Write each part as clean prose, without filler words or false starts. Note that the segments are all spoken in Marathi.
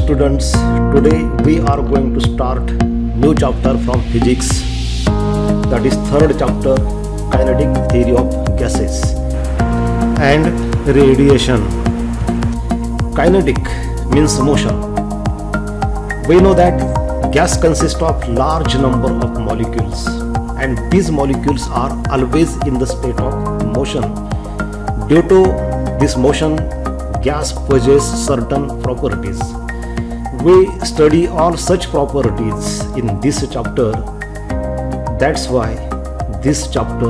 students, today we are going to start new chapter from physics, that is third chapter, kinetic theory of gases and radiation. Kinetic means motion. We know that gas consists of large number of molecules and these molecules are always in the state of motion. Due to this motion, gas possesses certain properties. We study all such properties in this chapter. That's why this chapter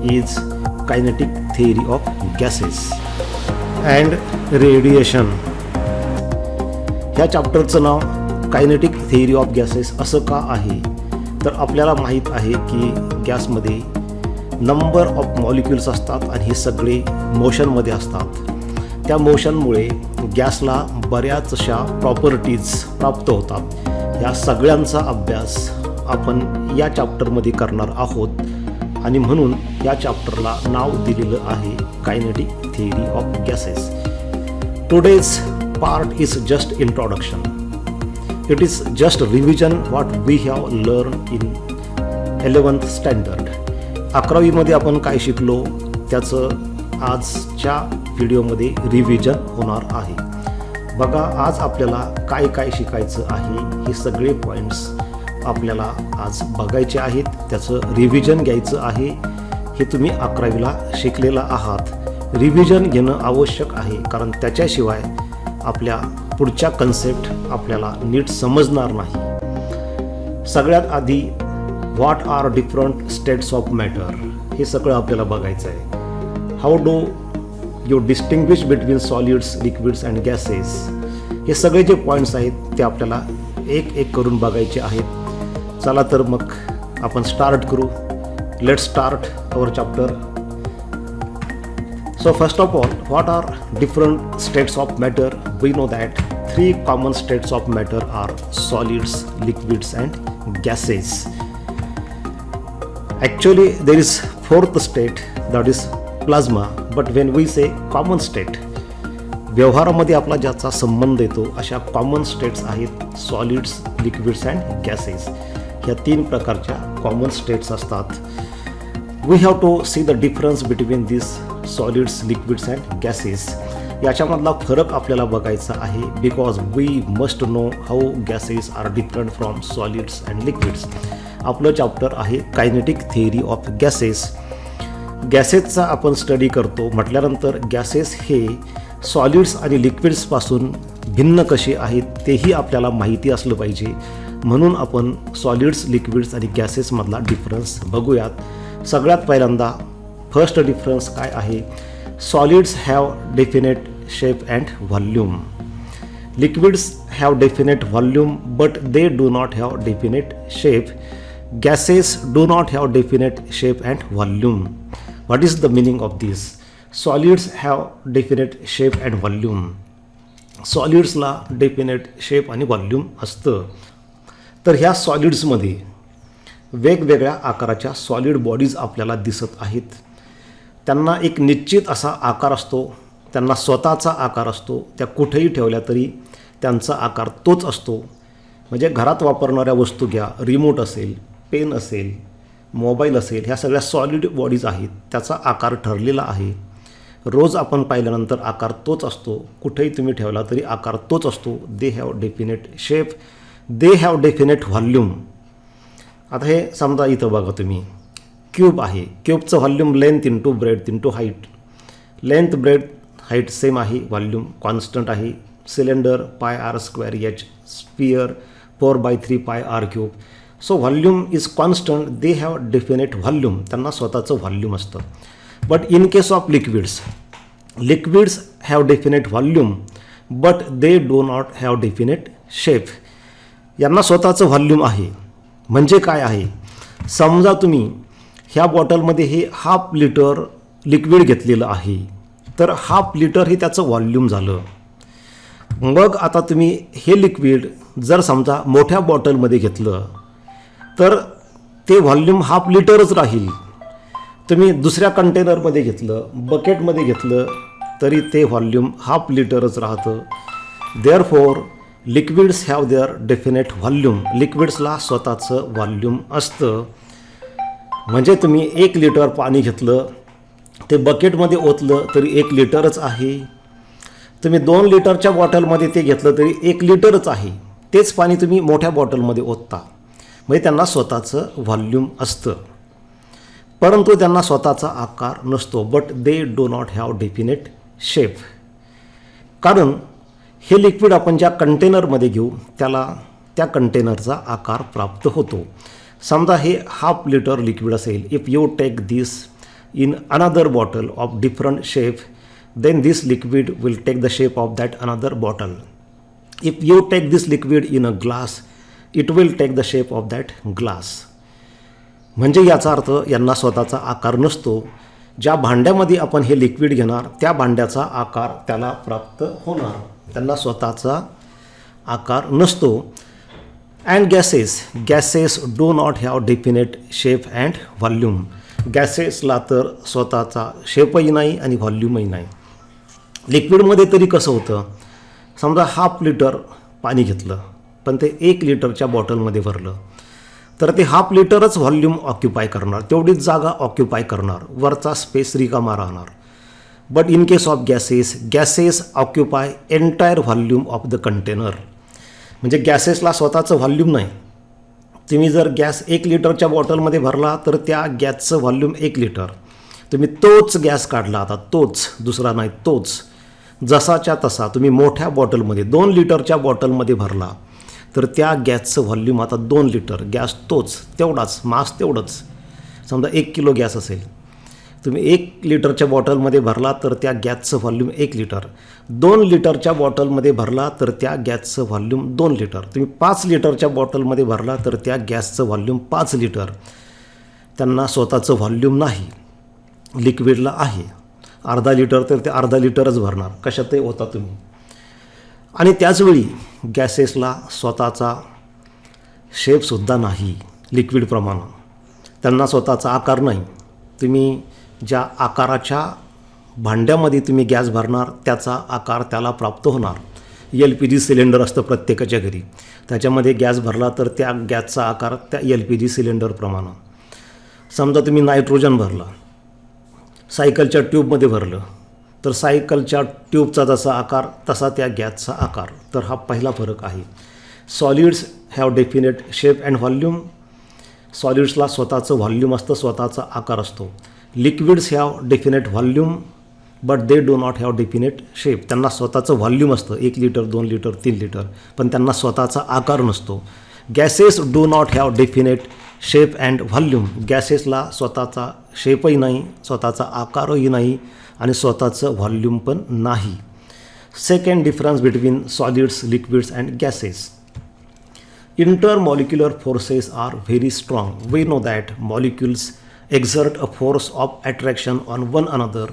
is kinetic theory of gases and radiation. ह्या चॅप्टरचं नाव कायनेटिक थिअरी ऑफ गॅसेस असं का आहे, तर आपल्याला माहीत आहे की गॅसमध्ये नंबर ऑफ मॉलिक्युल्स असतात आणि हे सगळे मोशनमध्ये असतात. त्या मोशनमुळे गॅसला बऱ्याचशा प्रॉपर्टीज प्राप्त होतात. या सगळ्यांचा अभ्यास आपण या चॅप्टरमध्ये करणार आहोत आणि म्हणून या चॅप्टरला नाव दिलेलं आहे kinetic theory of gases. Today's part is just introduction. It is just revision what we have learned in 11th standard. 11वी मध्ये आपण काय शिकलो त्याचं आजच्या व्हिडिओमध्ये रिव्हिजन होणार आहे. बघा, आज आपल्याला काय काय शिकायचं आहे हे सगळे पॉईंट्स आपल्याला आज बघायचे आहेत, त्याचं रिव्हिजन घ्यायचं आहे. हे तुम्ही 11वीला शिकलेला आहात. रिव्हिजन घेणं आवश्यक आहे, कारण त्याच्याशिवाय आपल्या पुढच्या कन्सेप्ट आपल्याला नीट समजणार नाही. सगळ्यात आधी what are different states of matter हे सगळं आपल्याला बघायचं आहे. How do you distinguish between solids, liquids and gases. हे सगळे जे पॉईंट्स आहेत ते आपल्याला एक एक करून बघायचे आहेत. चला तर मग आपण स्टार्ट करू. Let's start our chapter. So first of all, what are different states of matter? We know that three common states of matter are solids, liquids and gases. Actually there is fourth state, that is plasma, but when we say common state, व्यवहारामध्ये आपला ज्याचा संबंध येतो अशा कॉमन स्टेट्स आहेत सॉलिड्स, लिक्विड्स अँड गॅसेस. ह्या तीन प्रकारच्या कॉमन स्टेट्स असतात. We have to see the difference between this solids, liquids and gases. याच्यामधला फरक आपल्याला बघायचा आहे, because we must know how gases are different from solids and liquids. आपलं चॅप्टर आहे कायनेटिक थिअरी ऑफ गॅसेस. गॅसेसचा आपण स्टडी करतो म्हटल्यानंतर गॅसेस हे सॉलिड्स आणि लिक्विड्सपासून भिन्न कसे आहेत तेही आपल्याला माहिती असलं पाहिजे. म्हणून आपण सॉलिड्स, लिक्विड्स आणि गॅसेसमधला डिफरन्स बघूयात. सगळ्यात पहिल्यांदा फर्स्ट डिफरन्स काय आहे? Solids have definite shape and volume. Liquids have definite volume but they do not have definite shape. Gases do not have definite shape and volume. What is the meaning of this? Solids have definite shape and volume. सॉलिड्सला डेफिनेट शेप आणि व्हॉल्यूम असतं. तर ह्या सॉलिड्समध्ये वेगवेगळ्या आकाराच्या सॉलिड बॉडीज आपल्याला दिसत आहेत. त्यांना एक निश्चित असा आकार असतो, त्यांना स्वतःचा आकार असतो. त्या कुठेही ठेवल्या तरी त्यांचा आकार तोच असतो. म्हणजे घरात वापरणाऱ्या वस्तू घ्या, रिमोट असेल, पेन असेल, मोबाईल असेल, ह्या सगळ्या सॉलिड बॉडीज आहेत. त्याचा आकार ठरलेला आहे. रोज आपण पाहिल्यानंतर आकार तोच असतो. कुठेही तुम्ही ठेवला तरी आकार तोच असतो. They have definite shape, they have definite volume. आता हे समजा इथं बघा तुम्ही, क्यूब आहे. क्यूबचं volume length into breadth into height. Length, breadth, height same आहे. व्हॉल्यूम कॉन्स्टंट आहे. Cylinder πr²h. Sphere 4/3 πr³. So volume is constant. They have definite volume. त्यांना स्वतःचं व्हॉल्यूम असतं. But in case of liquids, liquids have definite volume but they do not have definite shape. यांना स्वतःचं व्हॉल्यूम आहे. म्हणजे काय आहे? समजा तुम्ही ह्या बॉटलमध्ये हे 1/2 लिटर लिक्विड घेतलेलं आहे, तर 1/2 लिटर हे त्याचं व्हॉल्यूम झालं. मग आता तुम्ही हे लिक्विड जर समजा मोठ्या बॉटलमध्ये घेतलं तर ते व्हॉल्यूम 1/2 लिटरच राहील. तुम्ही दुसऱ्या कंटेनरमध्ये घेतलं, बकेटमध्ये घेतलं तरी ते व्हॉल्यूम 1/2 लिटरच राहतं. Therefore liquids have their definite volume. लिक्विड्सला स्वतःचं व्हॉल्यूम असतं. म्हणजे तुम्ही 1 लिटर पाणी घेतलं, ते बकेटमध्ये ओतलं तरी 1 लिटरच आहे. तुम्ही 2 लिटरच्या बॉटलमध्ये ते घेतलं तरी 1 लिटरच आहे. तेच पाणी तुम्ही मोठ्या बॉटलमध्ये ओतता. म्हणजे त्यांना स्वतःचं व्हॉल्यूम असतं, परंतु त्यांना स्वतःचा आकार नसतो. But they do not have definite shape. कारण हे लिक्विड आपण ज्या कंटेनरमध्ये घेऊ त्याला त्या कंटेनरचा आकार प्राप्त होतो. समजा हे 1/2 लिटर लिक्विड असेल. If you take this in another bottle of different shape, then this liquid will take the shape of that another bottle. If you take this liquid in a glass, it will take the shape of that glass. म्हणजे याचा अर्थ यांना स्वतःचा आकार नसतो. ज्या भांड्यामध्ये आपण हे लिक्विड घेणार त्या भांड्याचा आकार त्याला प्राप्त होणार. त्यांना स्वतःचा आकार नसतो. And gases do not have definite shape and volume. गॅसेसला तर स्वतःचा शेपही नाही आणि व्हॉल्यूमही नाही. लिक्विडमध्ये तरी कसं होतं, समजा 1/2 लिटर पाणी घेतलं पण ते 1 लिटरच्या बॉटलमध्ये भरलं, तर ते 1/2 लिटरच व्हॉल्यूम ऑक्युपाय करणार, तेवढीच जागा ऑक्युपाय करणार, वरचा स्पेस रिकामा राहणार. But in case of gases occupy entire volume of the container. म्हणजे गॅसेसला स्वतःचं व्हॉल्यूम नाही. तुम्ही जर गॅस 1 लिटरच्या बॉटलमध्ये भरला तर त्या गॅसचं व्हॉल्यूम 1 लिटर. तुम्ही तोच गॅस काढला, आता तोच, दुसरा नाही, तोच जसाच्या तसा तुम्ही मोठ्या बॉटलमध्ये 2 लिटरच्या बॉटलमध्ये भरला तर त्या गॅसचं व्हॉल्यूम आता 2 लिटर. गॅस तोच, तेवढाच, मास तेवढंच. समजा 1 किलो गॅस असेल, तुम्ही 1 लिटरच्या बॉटलमध्ये भरला तर त्या गॅसचं व्हॉल्यूम 1 लिटर. 2 लिटरच्या बॉटलमध्ये भरला तर त्या गॅसचं व्हॉल्यूम 2 लिटर. तुम्ही 5 लिटरच्या बॉटलमध्ये भरला तर त्या गॅसचं व्हॉल्यूम 5 लिटर. त्यांना स्वतःचं व्हॉल्यूम नाही, लिक्विडला आहे. अर्धा लिटर तर ते अर्धा लिटरच भरणार, कशातही होता तुम्ही. आणि त्याचवेळी गॅसेसला स्वतःचा शेपसुद्धा नाही लिक्विडप्रमाणे. त्यांना स्वतःचा आकार नाही. तुम्ही ज्या आकाराच्या भांड्यामध्ये तुम्ही गॅस भरणार त्याचा आकार त्याला प्राप्त होणार. LPG सिलेंडर असतं प्रत्येकाच्या घरी, त्याच्यामध्ये गॅस भरला तर त्या गॅसचा आकार त्या LPG सिलेंडरप्रमाणे. समजा तुम्ही नायट्रोजन भरला, सायकलच्या ट्यूबमध्ये भरलं, तर सायकलच्या ट्यूबचा जसा आकार तसा त्या गॅसचा आकार. तर हा पहिला फरक आहे. Solids have definite shape and volume. सॉलिड्सला स्वतःचं व्हॉल्यूम असतं, स्वतःचा आकार असतो. Liquids have definite volume but they do not have definite shape. त्यांना स्वतःचं व्हॉल्यूम असतं, 1 लिटर, 2 लिटर, 3 लिटर, पण त्यांना स्वतःचा आकार नसतो. Gases do not have definite shape and volume. गॅसेसला स्वतःचा शेपही नाही, स्वतःचा आकारही नाही आणि स्वतःचं व्हॉल्यूम पण नाही. Second difference between solids, liquids and gases. Intermolecular forces are very strong. We know that molecules exert a force of attraction on one another,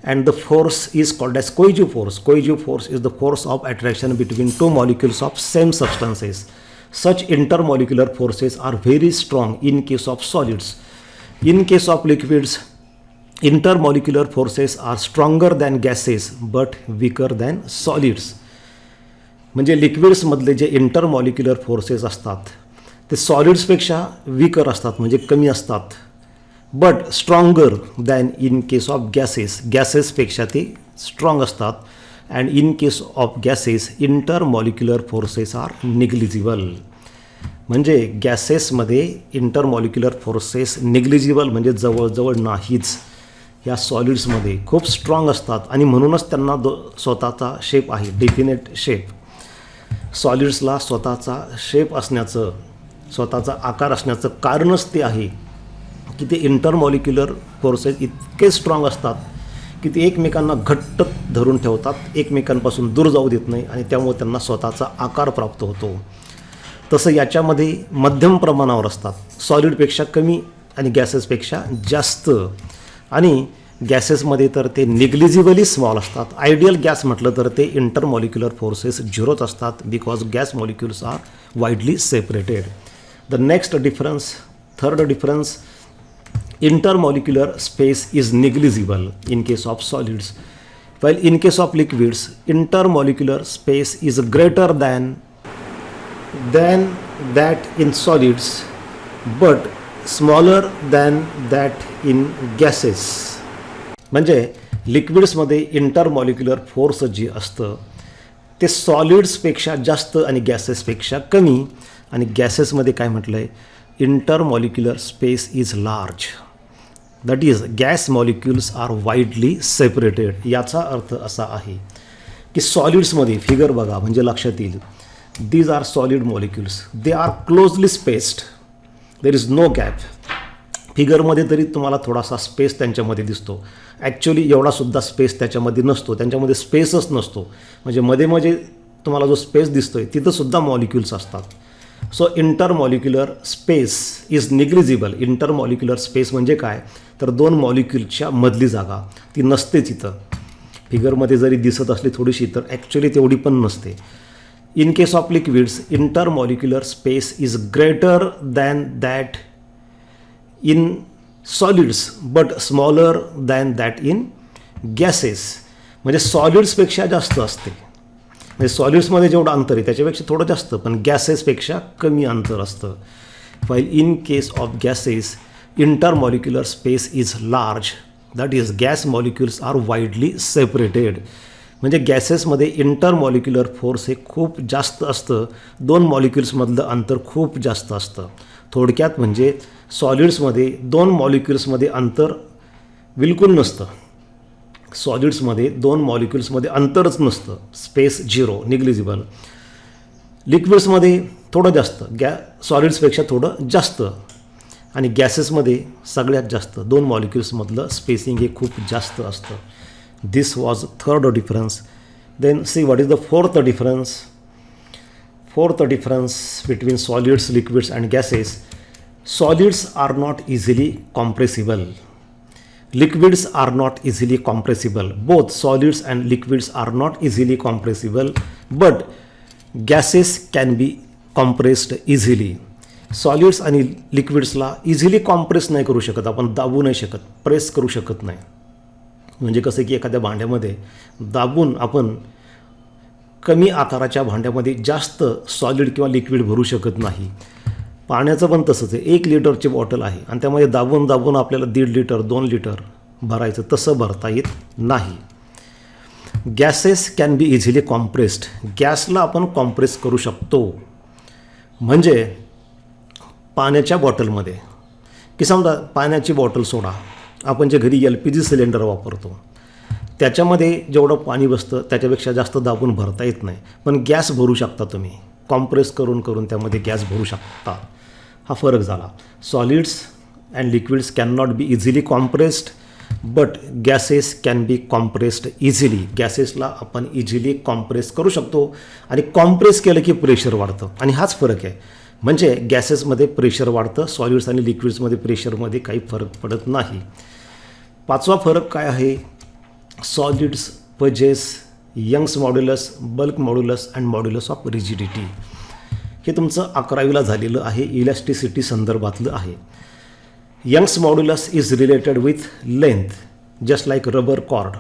and the force is called as cohesive force. Cohesive force is the force of attraction between two molecules of same substances. Such intermolecular forces are very strong in case of solids. In case of liquids, intermolecular forces are stronger than gases but weaker than solids. म्हणजे लिक्विड्समधले जे इंटरमॉलिक्युलर फोर्सेस असतात ते सॉलिड्सपेक्षा वीकर असतात, म्हणजे कमी असतात. But stronger than in case of gases. गॅसेसपेक्षा ते स्ट्रॉंग असतात. And in case of gases intermolecular forces are negligible. म्हणजे गॅसेसमध्ये इंटरमॉलिक्युलर फोर्सेस निग्लिजिबल म्हणजे जवळजवळ नाहीच. या सॉलिड्समध्ये खूप स्ट्रॉंग असतात आणि म्हणूनच त्यांना स्वतःचा शेप आहे, डेफिनेट शेप. सॉलिड्सला स्वतःचा शेप असण्याचं, स्वतःचा आकार असण्याचं कारणच ते आहे की ते इंटरमॉलिक्युलर फोर्सेस इतके स्ट्रॉंग असतात की ते एकमेकांना घट्ट धरून ठेवतात, एकमेकांपासून दूर जाऊ देत नाही आणि त्यामुळे त्यांना स्वतःचा आकार प्राप्त होतो. तसं याच्यामध्ये मध्यम प्रमाणावर असतात, सॉलिडपेक्षा कमी आणि गॅसेसपेक्षा जास्त. आणि गॅसेसमध्ये तर ते निग्लिजिबली स्मॉल असतात. आयडियल गॅस म्हटलं तर ते इंटरमॉलिक्युलर फोर्सेस झिरोच असतात, because gas molecules are widely separated. The next difference, third difference, intermolecular space is negligible in case of solids. while in case of liquids intermolecular space is greater than that in solids but smaller than that in gases. म्हणजे लिक्विड्समध्ये इंटरमॉलिक्युलर फोर्स जे असतं ते सॉलिड्सपेक्षा जास्त आणि गॅसेसपेक्षा कमी, आणि गॅसेसमध्ये काय म्हटलं आहे, intermolecular space is large, that is gas molecules are widely separated. याचा अर्थ असा आहे की सॉलिड्समध्ये फिगर बघा म्हणजे लक्षात येईल, these are solid molecules, they are closely spaced, there is no gap. फिगरमध्ये तरी तुम्हाला थोडासा स्पेस त्यांच्यामध्ये दिसतो, ॲक्च्युली एवढासुद्धा स्पेस त्याच्यामध्ये नसतो, त्यांच्यामध्ये स्पेसच नसतो. म्हणजे मध्ये मध्ये तुम्हाला जो स्पेस दिसतो आहे तिथंसुद्धा मॉलिक्युल्स असतात. So intermolecular space is negligible. Intermolecular space म्हणजे काय, तर दोन मॉलिक्युलच्या मधली जागा ती नसते तिथं. फिगरमध्ये जरी दिसत असली थोडीशी तर ॲक्च्युली तेवढी पण नसते. In case of liquids intermolecular space is greater than that in solids but smaller than that in gases. म्हणजे सॉलिड्सपेक्षा जास्त असते, म्हणजे सॉलिड्समध्ये जेवढं अंतर आहे त्याच्यापेक्षा थोडं जास्त, पण गॅसेसपेक्षा कमी अंतर असतं. While in case of gases intermolecular space is large, that is gas molecules are widely separated. म्हणजे गॅसेसमध्ये इंटरमॉलिक्युलर फोर्स हे खूप जास्त असतं, दोन मॉलिक्युल्समधलं अंतर खूप जास्त असतं. थोडक्यात म्हणजे सॉलिड्समध्ये दोन मॉलिक्युल्समध्ये अंतर बिलकुल नसतं, सॉलिड्समध्ये दोन मॉलिक्युल्समध्ये अंतरच नसतं, स्पेस झिरो, निग्लिजिबल. लिक्विड्समध्ये थोडं जास्त, सॉलिड्सपेक्षा थोडं जास्त, आणि गॅसेसमध्ये सगळ्यात जास्त, दोन मॉलिक्युल्समधलं स्पेसिंग हे खूप जास्त असतं. This was third difference. Then see what is the fourth difference. Fourth difference between solids, liquids and gases. Solids are not easily compressible. Liquids are not easily compressible. Both solids and liquids are not easily compressible, but gases can be compressed easily. Solids आणि लिक्विड्सला इझिली कॉम्प्रेस नाही करू शकत आपण, दाबू नाही शकत, प्रेस करू शकत नाही. म्हणजे कसं की एखाद्या भांड्यामध्ये दाबून आपण कमी आकाराच्या भांड्यामध्ये जास्त सॉलिड किंवा लिक्विड भरू शकत नाही. पाण्याचं पण तसंच आहे. 1 लिटरची बॉटल आहे आणि त्यामध्ये दाबून दाबून आपल्याला 1.5 लिटर 2 लिटर भरायचं, तसं भरता येत नाही. Gases can be easily compressed. गॅसला आपण कॉम्प्रेस करू शकतो. म्हणजे पाण्याच्या बॉटलमध्ये की समजा पाण्याची बॉटल सोडा, आपण जे घरी LPG सिलेंडर वापरतो त्याच्यामध्ये जेवढं पाणी बसतं त्याच्यापेक्षा जास्त दाबून भरता येत नाही, पण गॅस भरू शकता तुम्ही, कॉम्प्रेस करून करून त्यामध्ये गॅस भरू शकता. हा फरक झाला. Solids and liquids can not be easily compressed but gases can be compressed easily. गॅसेसला आपण इझिली कॉम्प्रेस करू शकतो आणि कॉम्प्रेस केलं की प्रेशर वाढतं, आणि हाच फरक आहे. म्हणजे गॅसेसमध्ये प्रेशर वाढतं, सॉलिड्स आणि लिक्विड्समध्ये प्रेशरमध्ये काही फरक पडत नाही. पाचवा फरक काय आहे, solids possess Young's modulus, bulk modulus and modulus of rigidity. हे तुमचं 11वीला झालेलं आहे, इलॅस्टिसिटी संदर्भातलं आहे. Young's modulus is related with length, just like rubber cord.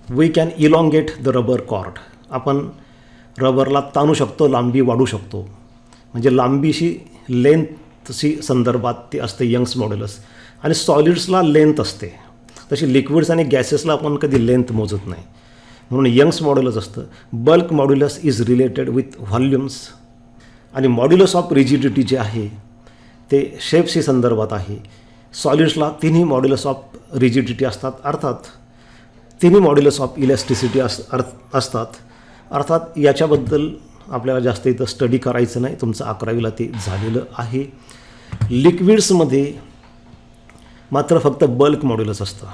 We can elongate the rubber cord. आपण रबरला ताणू शकतो, लांबी वाढू शकतो. म्हणजे लांबीशी लेंथशी संदर्भात ते असते यंग्स मॉड्युलस. आणि सॉलिड्सला लेंथ असते, तशी लिक्विड्स आणि गॅसेसला आपण कधी लेंथ मोजत नाही, म्हणून यंग्स मॉड्युलस असतं. Bulk modulus is related with volumes. आणि मॉड्युलस ऑफ रिजिडिटी जे आहे ते शेप्सशी संदर्भात आहे. सॉलिड्सला तिन्ही मॉड्युलस ऑफ रिजिडिटी असतात, अर्थात तिन्ही मॉड्युलस ऑफ इलॅस्टिसिटी असतात. अर्थात याच्याबद्दल आपल्याला जास्त इथं स्टडी करायचं नाही, तुमचं 11वीला ते झालेलं आहे. लिक्विड्समध्ये मात्र फक्त बल्क मॉड्युलस असतं,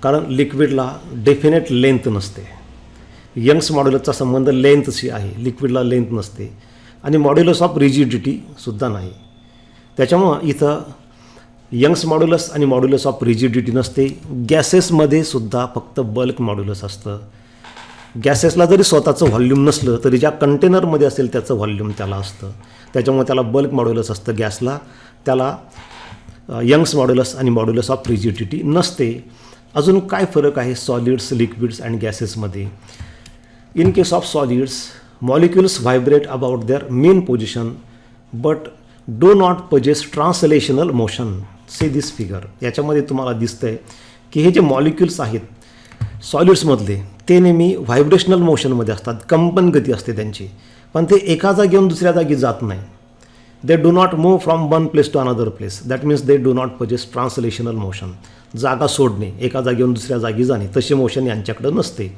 कारण लिक्विडला डेफिनेट लेंथ नसते. यंग्स मॉड्युलसचा संबंध लेंथशी आहे, लिक्विडला लेंथ नसते. आणि मॉड्युलस ऑफ रिजिडिटीसुद्धा नाही. त्याच्यामुळं इथं यंग्स मॉड्युलस आणि मॉड्युलस ऑफ रिजिडिटी नसते. गॅसेसमध्ये सुद्धा फक्त बल्क मॉड्युलस असतं. गॅसेसला जरी स्वतःचं व्हॉल्यूम नसलं तरी ज्या कंटेनरमध्ये असेल त्याचं व्हॉल्यूम त्याला असतं, त्याच्यामुळे त्याला बल्क मॉड्युलस असतं. गॅसला त्याला यंग्स मॉड्युलस आणि मॉड्युलस ऑफ रिजिडिटी नसते. अजून काय फरक आहे सॉलिड्स, लिक्विड्स अँड गॅसेसमध्ये? In case of solids, molecules vibrate about their mean position but do not possess translational motion. See this figure. याच्यामध्ये तुम्हाला दिसतंय की हे जे मॉलिक्युल्स आहेत सॉलिड्समधले ते नेहमी व्हायब्रेशनल मोशनमध्ये असतात, कंपन गती असते त्यांची, पण ते एका जागेहून दुसऱ्या जागी जात नाही. They do not move from one place to another place. That means they do not possess translational motion. जागा सोडणे, एका जागेहून दुसऱ्या जागी जाणे, तसे मोशन यांच्याकडं नसते.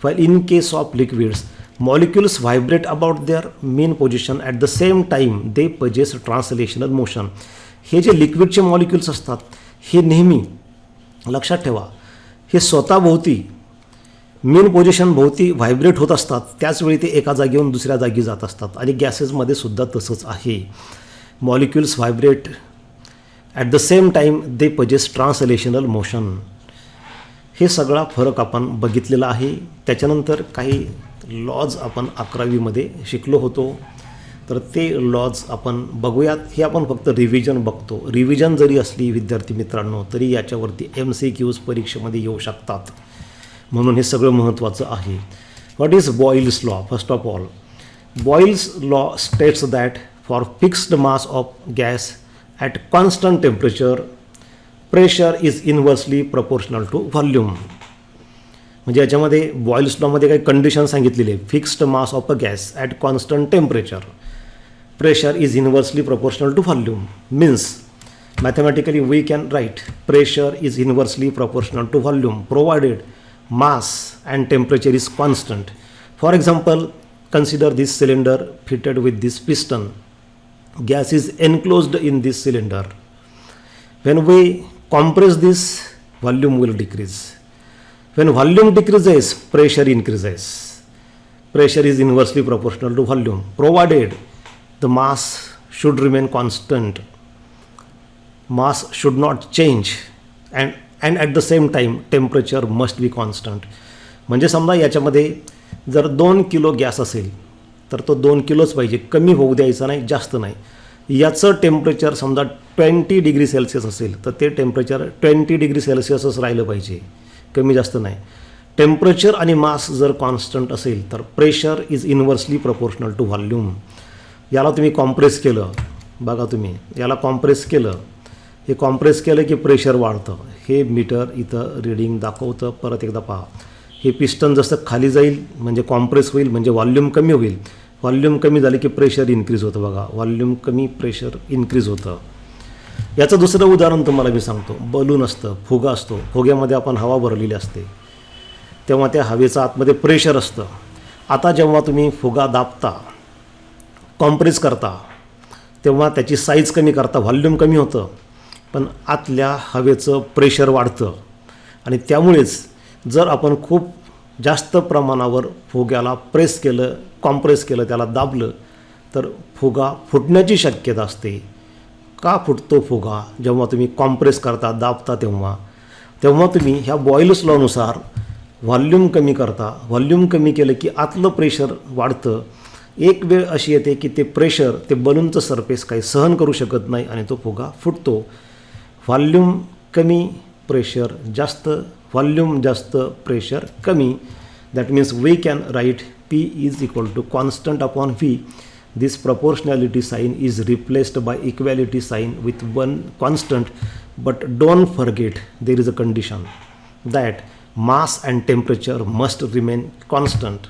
while in case of liquids, molecules vibrate about their mean position at the same time they possess translational motion. हे जे लिक्विडचे मॉलिक्युल्स असतात हे नेहमी लक्षात ठेवा, हे स्वतःभोवती मेन पोझिशन भोवती व्हायब्रेट होत असतात, त्याचवेळी ते एका जागेहून दुसऱ्या जागी जात असतात. आणि गॅसेसमध्ये सुद्धा तसंच आहे. Molecules vibrate at the same time they possess translational motion. हे सगळा फरक आपण बघितलेला आहे. त्याच्यानंतर काही लॉज आपण 11वीमध्ये शिकलो होतो, तर ते लॉज आपण बघूयात. हे आपण फक्त रिव्हिजन बघतो. रिव्हिजन जरी असली विद्यार्थी मित्रांनो तरी याच्यावरती MCQs परीक्षेमध्ये येऊ शकतात, म्हणून हे सगळं महत्त्वाचं आहे. What is Boyle's law? First of all, Boyle's law states that for fixed mass of gas at constant temperature pressure is inversely proportional to volume. म्हणजे याच्यामध्ये बॉईल्स लॉमध्ये काही कंडिशन सांगितलेली आहे. Fixed mass of a gas at constant temperature pressure is inversely proportional to volume. Means mathematically we can write pressure is inversely proportional to volume provided mass and temperature is constant. For example, consider this cylinder fitted with this piston. Gas is enclosed in this cylinder. When we compress this, volume will decrease. When volume decreases, pressure increases. Pressure is inversely proportional to volume, provided the mass should remain constant. Mass should not change and at the same time temperature must be constant. म्हणजे समजा याच्यामध्ये जर 2 किलो गॅस असेल तर तो 2 किलोच पाहिजे, कमी होऊ द्यायचा नाही, जास्त नाही. याचं टेम्परेचर समजा 20 डिग्री सेल्सिअस असेल तर ते टेम्परेचर 20 डिग्री सेल्सिअसच राहिलं पाहिजे, कमी जास्त नाही. टेम्परेचर आणि मास जर कॉन्स्टंट असेल तर pressure is inversely proportional to volume. याला तुम्ही कॉम्प्रेस केलं, बघा तुम्ही याला कॉम्प्रेस केलं, हे कॉम्प्रेस केलं की प्रेशर वाढतं. हे मीटर इथं रीडिंग दाखवतं. परत एकदा पहा, हे पिस्टन जसं खाली जाईल म्हणजे कॉम्प्रेस होईल म्हणजे व्हॉल्यूम कमी होईल. व्हॉल्यूम कमी झाले की प्रेशर इन्क्रीज होतं. बघा व्हॉल्यूम कमी, प्रेशर इन्क्रीज होतं. याचं दुसरं उदाहरण तुम्हाला मी सांगतो. बलून असतं, फुगा असतो, फुग्यामध्ये आपण हवा भरलेली असते, तेव्हा त्या हवेचं आतमध्ये प्रेशर असतं. आता जेव्हा तुम्ही फुगा दाबता, कॉम्प्रेस करता, तेव्हा त्याची साईज कमी करता, व्हॉल्यूम कमी होतं, पण आतल्या हवेचं प्रेशर वाढतं. आणि त्यामुळेच जर आपण खूप जास्त प्रमाणावर फुग्याला प्रेस केलं, कॉम्प्रेस केलं, त्याला दाबलं तर फुगा फुटण्याची शक्यता असते. का फुटतो फुगा? जेव्हा तुम्ही कॉम्प्रेस करता, दाबता, तेव्हा तुम्ही ह्या बॉईल्स लॉनुसार व्हॉल्यूम कमी करता. व्हॉल्यूम कमी केलं की आतलं प्रेशर वाढतं. एक वेळ अशी येते की ते प्रेशर, ते बलूनचं सरफेस काही सहन करू शकत नाही आणि तो फुगा फुटतो. व्हॉल्यूम कमी, प्रेशर जास्त, व्हॉल्यूम जास्त, प्रेशर कमी. That means we can write P is equal to constant upon V. This proportionality sign is replaced by equality sign with one constant. But don't forget there is a condition that mass and temperature must remain constant.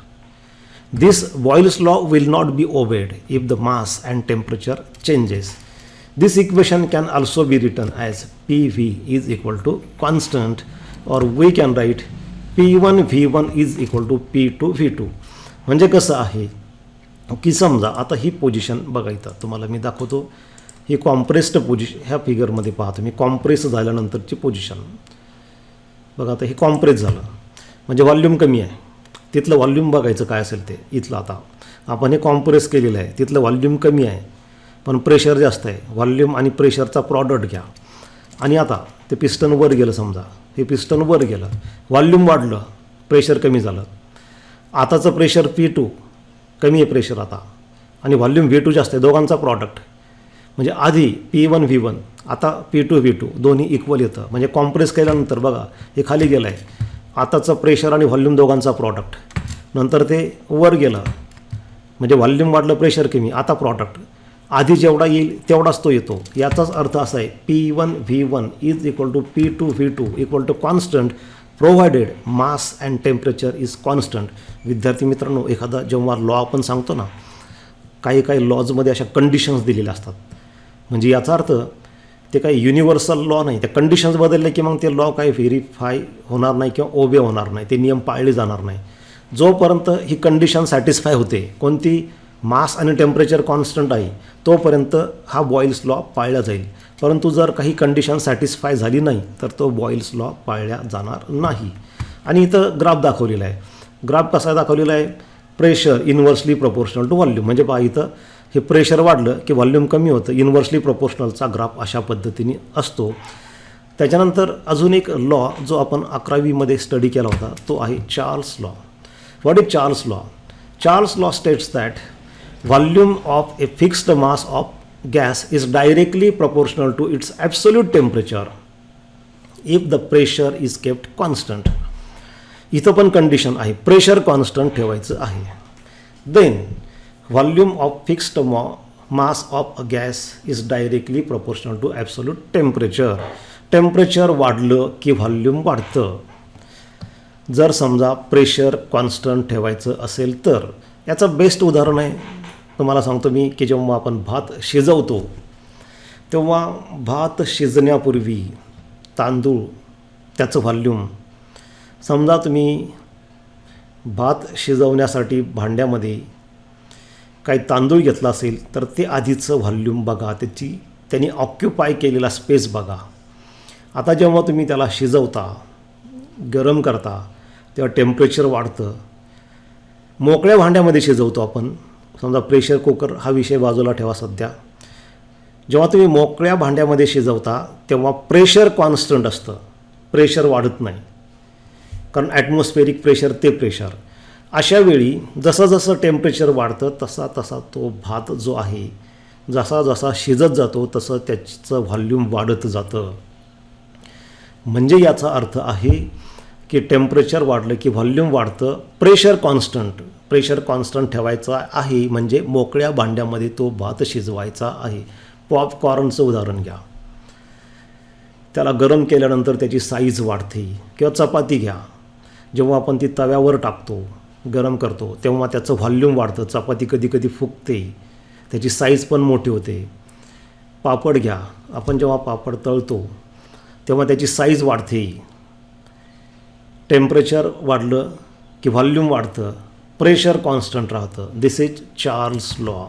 This Boyle's law will not be obeyed if the mass and temperature changes. This equation can also be written as PV is equal to constant, or we can write P1 V1 is equal to P2 V2. म्हणजे कसं आहे की समजा आता ही पोझिशन बघा, इथं तुम्हाला मी दाखवतो. ही कॉम्प्रेस्ड पोझिशन, ह्या फिगरमध्ये पहा तुम्ही, कॉम्प्रेस झाल्यानंतरची पोझिशन बघा. आता हे कॉम्प्रेस झालं म्हणजे व्हॉल्यूम कमी आहे, तिथलं व्हॉल्यूम बघायचं काय असेल ते. इथलं आता आपण हे कॉम्प्रेस केलेलं आहे, तिथलं व्हॉल्यूम कमी आहे पण प्रेशर जास्त आहे. व्हॉल्यूम आणि प्रेशरचा प्रॉडक्ट घ्या. आणि आता ते पिस्टन वर गेलं, समजा हे पिस्टन वर गेलं, व्हॉल्यूम वाढलं, प्रेशर कमी झालं. आताचं प्रेशर P2 कमी आहे प्रेशर आता, आणि व्हॉल्यूम V2 जास्त आहे, दोघांचा प्रॉडक्ट. म्हणजे आधी P1 V1 आता P2 V2 दोन्ही इक्वल येतं. म्हणजे कॉम्प्रेस केल्यानंतर बघा हे खाली गेलं आहे, आताचं प्रेशर आणि व्हॉल्यूम दोघांचा प्रॉडक्ट, नंतर ते वर गेलं म्हणजे व्हॉल्यूम वाढलं प्रेशर कमी, आता प्रॉडक्ट आधी जेवढा येईल तेवढाच तो येतो. याचाच अर्थ असा आहे P1V1 is equal to P2V2 equal to constant provided mass and temperature is constant. विद्यार्थी मित्रांनो, एखादा जेव्हा लॉ आपण सांगतो ना, काही काही लॉजमध्ये अशा कंडिशन्स दिलेल्या असतात. म्हणजे याचा अर्थ ते काही युनिव्हर्सल लॉ नाही, त्या कंडिशन्स बदलले की मग ते लॉ काही व्हेरीफाय होणार नाही किंवा ओबे होणार नाही, ते नियम पाळले जाणार नाही. जोपर्यंत ही कंडिशन सॅटिस्फाय होते, कोणती, मास आणि टेम्परेचर कॉन्स्टंट आहे, तोपर्यंत हा बॉईल्स लॉ पाळला जाईल. परंतु जर काही कंडिशन सॅटिस्फाय झाली नाही तर तो बॉईल्स लॉ पाळल्या जाणार नाही. आणि इथं ग्राफ दाखवलेला आहे. ग्राफ कसा दाखवलेला आहे, pressure inversely proportional to volume. म्हणजे पहा इथं हे प्रेशर वाढलं की व्हॉल्यूम कमी होतं, इन्व्हर्सली प्रपोर्शनलचा ग्राफ अशा पद्धतीने असतो. त्याच्यानंतर अजून एक लॉ जो आपण 11वीमध्ये स्टडी केला होता तो आहे Charles law. What is Charles law? Charles law states that volume of a fixed mass of gas is directly proportional to its absolute temperature if the pressure is kept constant. इथं पण कंडिशन आहे, प्रेशर कॉन्स्टंट ठेवायचं आहे. Then volume of fixed mass of a gas is directly proportional to absolute temperature. Temperature वाढलं की व्हॉल्यूम वाढतं. जर समजा प्रेशर कॉन्स्टंट ठेवायचं असेल तर याचं बेस्ट उदाहरण आहे, तुम्हाला सांगतो मी, की जेव्हा आपण भात शिजवतो तेव्हा भात शिजण्यापूर्वी तांदूळ त्याचं व्हॉल्यूम, समजा तुम्ही भात शिजवण्यासाठी भांड्यामध्ये काही तांदूळ घेतला असेल तर ते आधीचं व्हॉल्यूम बघा, त्यांनी ऑक्युपाय केलेला स्पेस बघा. आता जेव्हा तुम्ही त्याला शिजवता, गरम करता, तेव्हा टेम्परेचर वाढतं. मोकळ्या भांड्यामध्ये शिजवतो आपण, समजा प्रेशर कुकर हा विषय बाजूला ठेवा सध्या. जेव्हा तुम्ही मोकळ्या भांड्यामध्ये शिजवता तेव्हा प्रेशर कॉन्स्टंट असतं, प्रेशर वाढत नाही, कारण ॲटमॉस्फेरिक प्रेशर ते प्रेशर. अशा वेळी जसं जसं टेम्परेचर वाढतं तसा तसा तो भात जो आहे जसा जसा शिजत जातो तसं त्याचं व्हॉल्यूम वाढत जातं. म्हणजे याचा अर्थ आहे की टेम्परेचर वाढलं की व्हॉल्यूम वाढतं, प्रेशर कॉन्स्टंट ठेवायचा आहे. म्हणजे मोकळ्या भांड्यामध्ये तो भात शिजवायचा आहे. पॉपकॉर्नचं उदाहरण घ्या, त्याला गरम केल्यानंतर त्याची साईज वाढते. किंवा चपाती घ्या, जेव्हा आपण ती तव्यावर टाकतो, गरम करतो, तेव्हा त्याचं व्हॉल्यूम वाढतं, चपाती कधी कधी फुगते, त्याची साईज पण मोठी होते. पापड घ्या, आपण जेव्हा पापड तळतो तेव्हा त्याची साईज वाढते. टेम्परेचर वाढलं की व्हॉल्यूम वाढतं, प्रेशर कॉन्स्टंट राहतं. दिस इज चार्ल्स लॉ.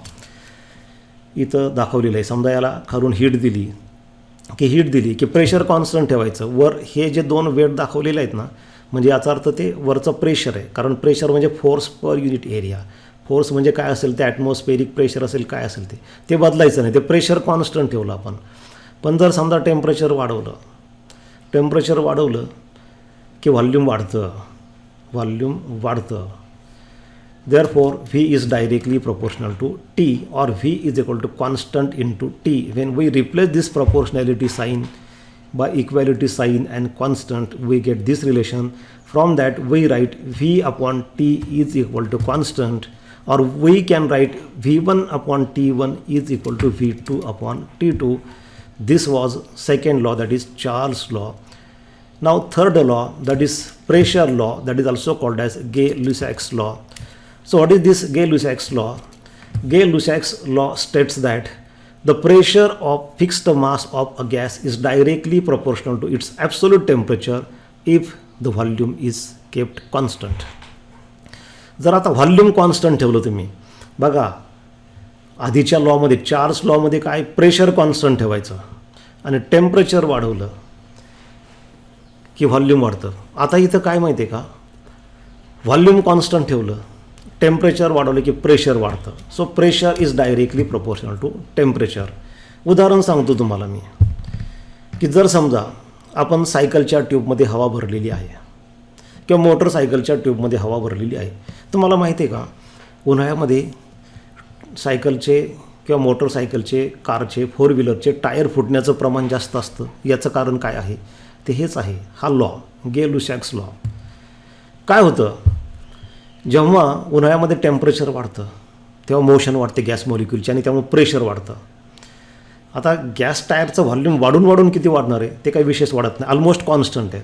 इथं दाखवलेलं आहे. समजा याला खालून हीट दिली की प्रेशर कॉन्स्टंट ठेवायचं. वर हे जे दोन वेट दाखवलेले आहेत ना, म्हणजे याचा अर्थ ते वरचं प्रेशर आहे, कारण प्रेशर म्हणजे force per unit area. Force म्हणजे काय असेल ते, ॲटमॉस्फेरिक प्रेशर असेल, काय असेल ते बदलायचं नाही, ते प्रेशर कॉन्स्टंट ठेवलं आपण. पण जर समजा टेम्परेचर वाढवलं की व्हॉल्यूम वाढतं. Therefore, V is directly proportional to T, or V is equal to constant into T. When we replace this proportionality sign by equality sign and constant, we get this relation. From that, we write V upon T is equal to constant, or we can write V1 upon T1 is equal to V2 upon T2. This was second law, that is Charles law. Now, third law, that is pressure law, that is also called as Gay-Lussac's law. So what is this Gay-Lussac's law? Gay-Lussac's law states that the pressure of fixed mass of a gas is directly proportional to its absolute temperature if the volume is kept constant. जर आता व्हॉल्यूम कॉन्स्टंट ठेवलं तुम्ही, बघा आधीच्या लॉमध्ये, चार्ल्स लॉमध्ये काय, प्रेशर कॉन्स्टंट ठेवायचं आणि टेम्परेचर वाढवलं की व्हॉल्यूम वाढतं. आता इथं काय माहिती आहे का, व्हॉल्यूम कॉन्स्टंट ठेवलं, टेम्परेचर वाढवलं की प्रेशर वाढतं. So pressure is directly proportional to temperature. उदाहरण सांगतो तुम्हाला मी, की जर समजा आपण सायकलच्या ट्यूबमध्ये हवा भरलेली आहे किंवा मोटरसायकलच्या ट्यूबमध्ये हवा भरलेली आहे, तुम्हाला माहिती आहे का, उन्हाळ्यामध्ये सायकलचे किंवा मोटरसायकलचे, कारचे, फोर व्हीलरचे टायर फुटण्याचं प्रमाण जास्त असतं. याचं कारण काय आहे? ते हेच आहे, हा लॉ, गे-लुसॅक्स लॉ. काय होतं, जेव्हा उन्हाळ्यामध्ये टेम्परेचर वाढतं तेव्हा मोशन वाढते गॅस मॉलिक्यूलची आणि त्यामुळे प्रेशर वाढतं. आता गॅस टायरचं व्हॉल्यूम वाढून वाढून किती वाढणार आहे? ते काही विशेष वाढत नाही, ऑलमोस्ट कॉन्स्टंट आहे.